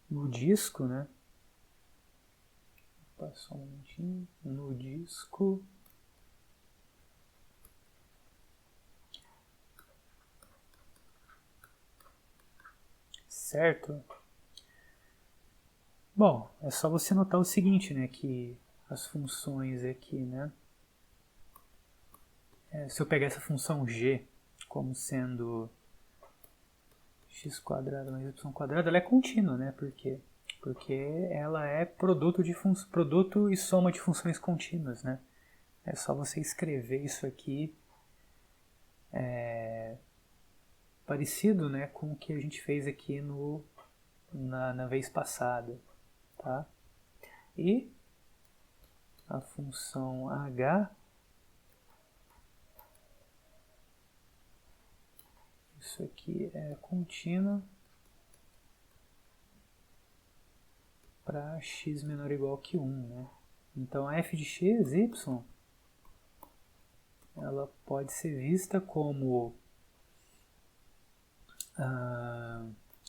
no disco, né? Só um minutinho. No disco. Certo? Bom, é só você notar o seguinte, né? Que as funções aqui, né? Se eu pegar essa função g como sendo x² mais y², ela é contínua, né? Por quê? Porque ela é produto e soma de funções contínuas, né? É só você escrever isso aqui parecido, né, com o que a gente fez aqui na vez passada, tá? E a função h, isso aqui é contínua para x menor ou igual que 1, né? Então a f de x, y, ela pode ser vista como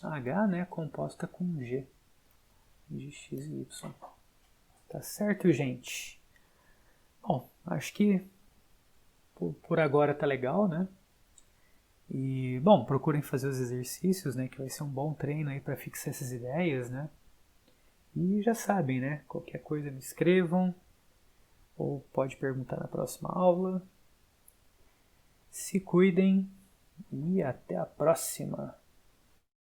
h, né, composta com g de x e y. Tá certo, gente? Bom, acho que por agora tá legal, né? E, bom, procurem fazer os exercícios, né, que vai ser um bom treino aí para fixar essas ideias, né? E já sabem, né? Qualquer coisa me escrevam ou pode perguntar na próxima aula. Se cuidem e até a próxima!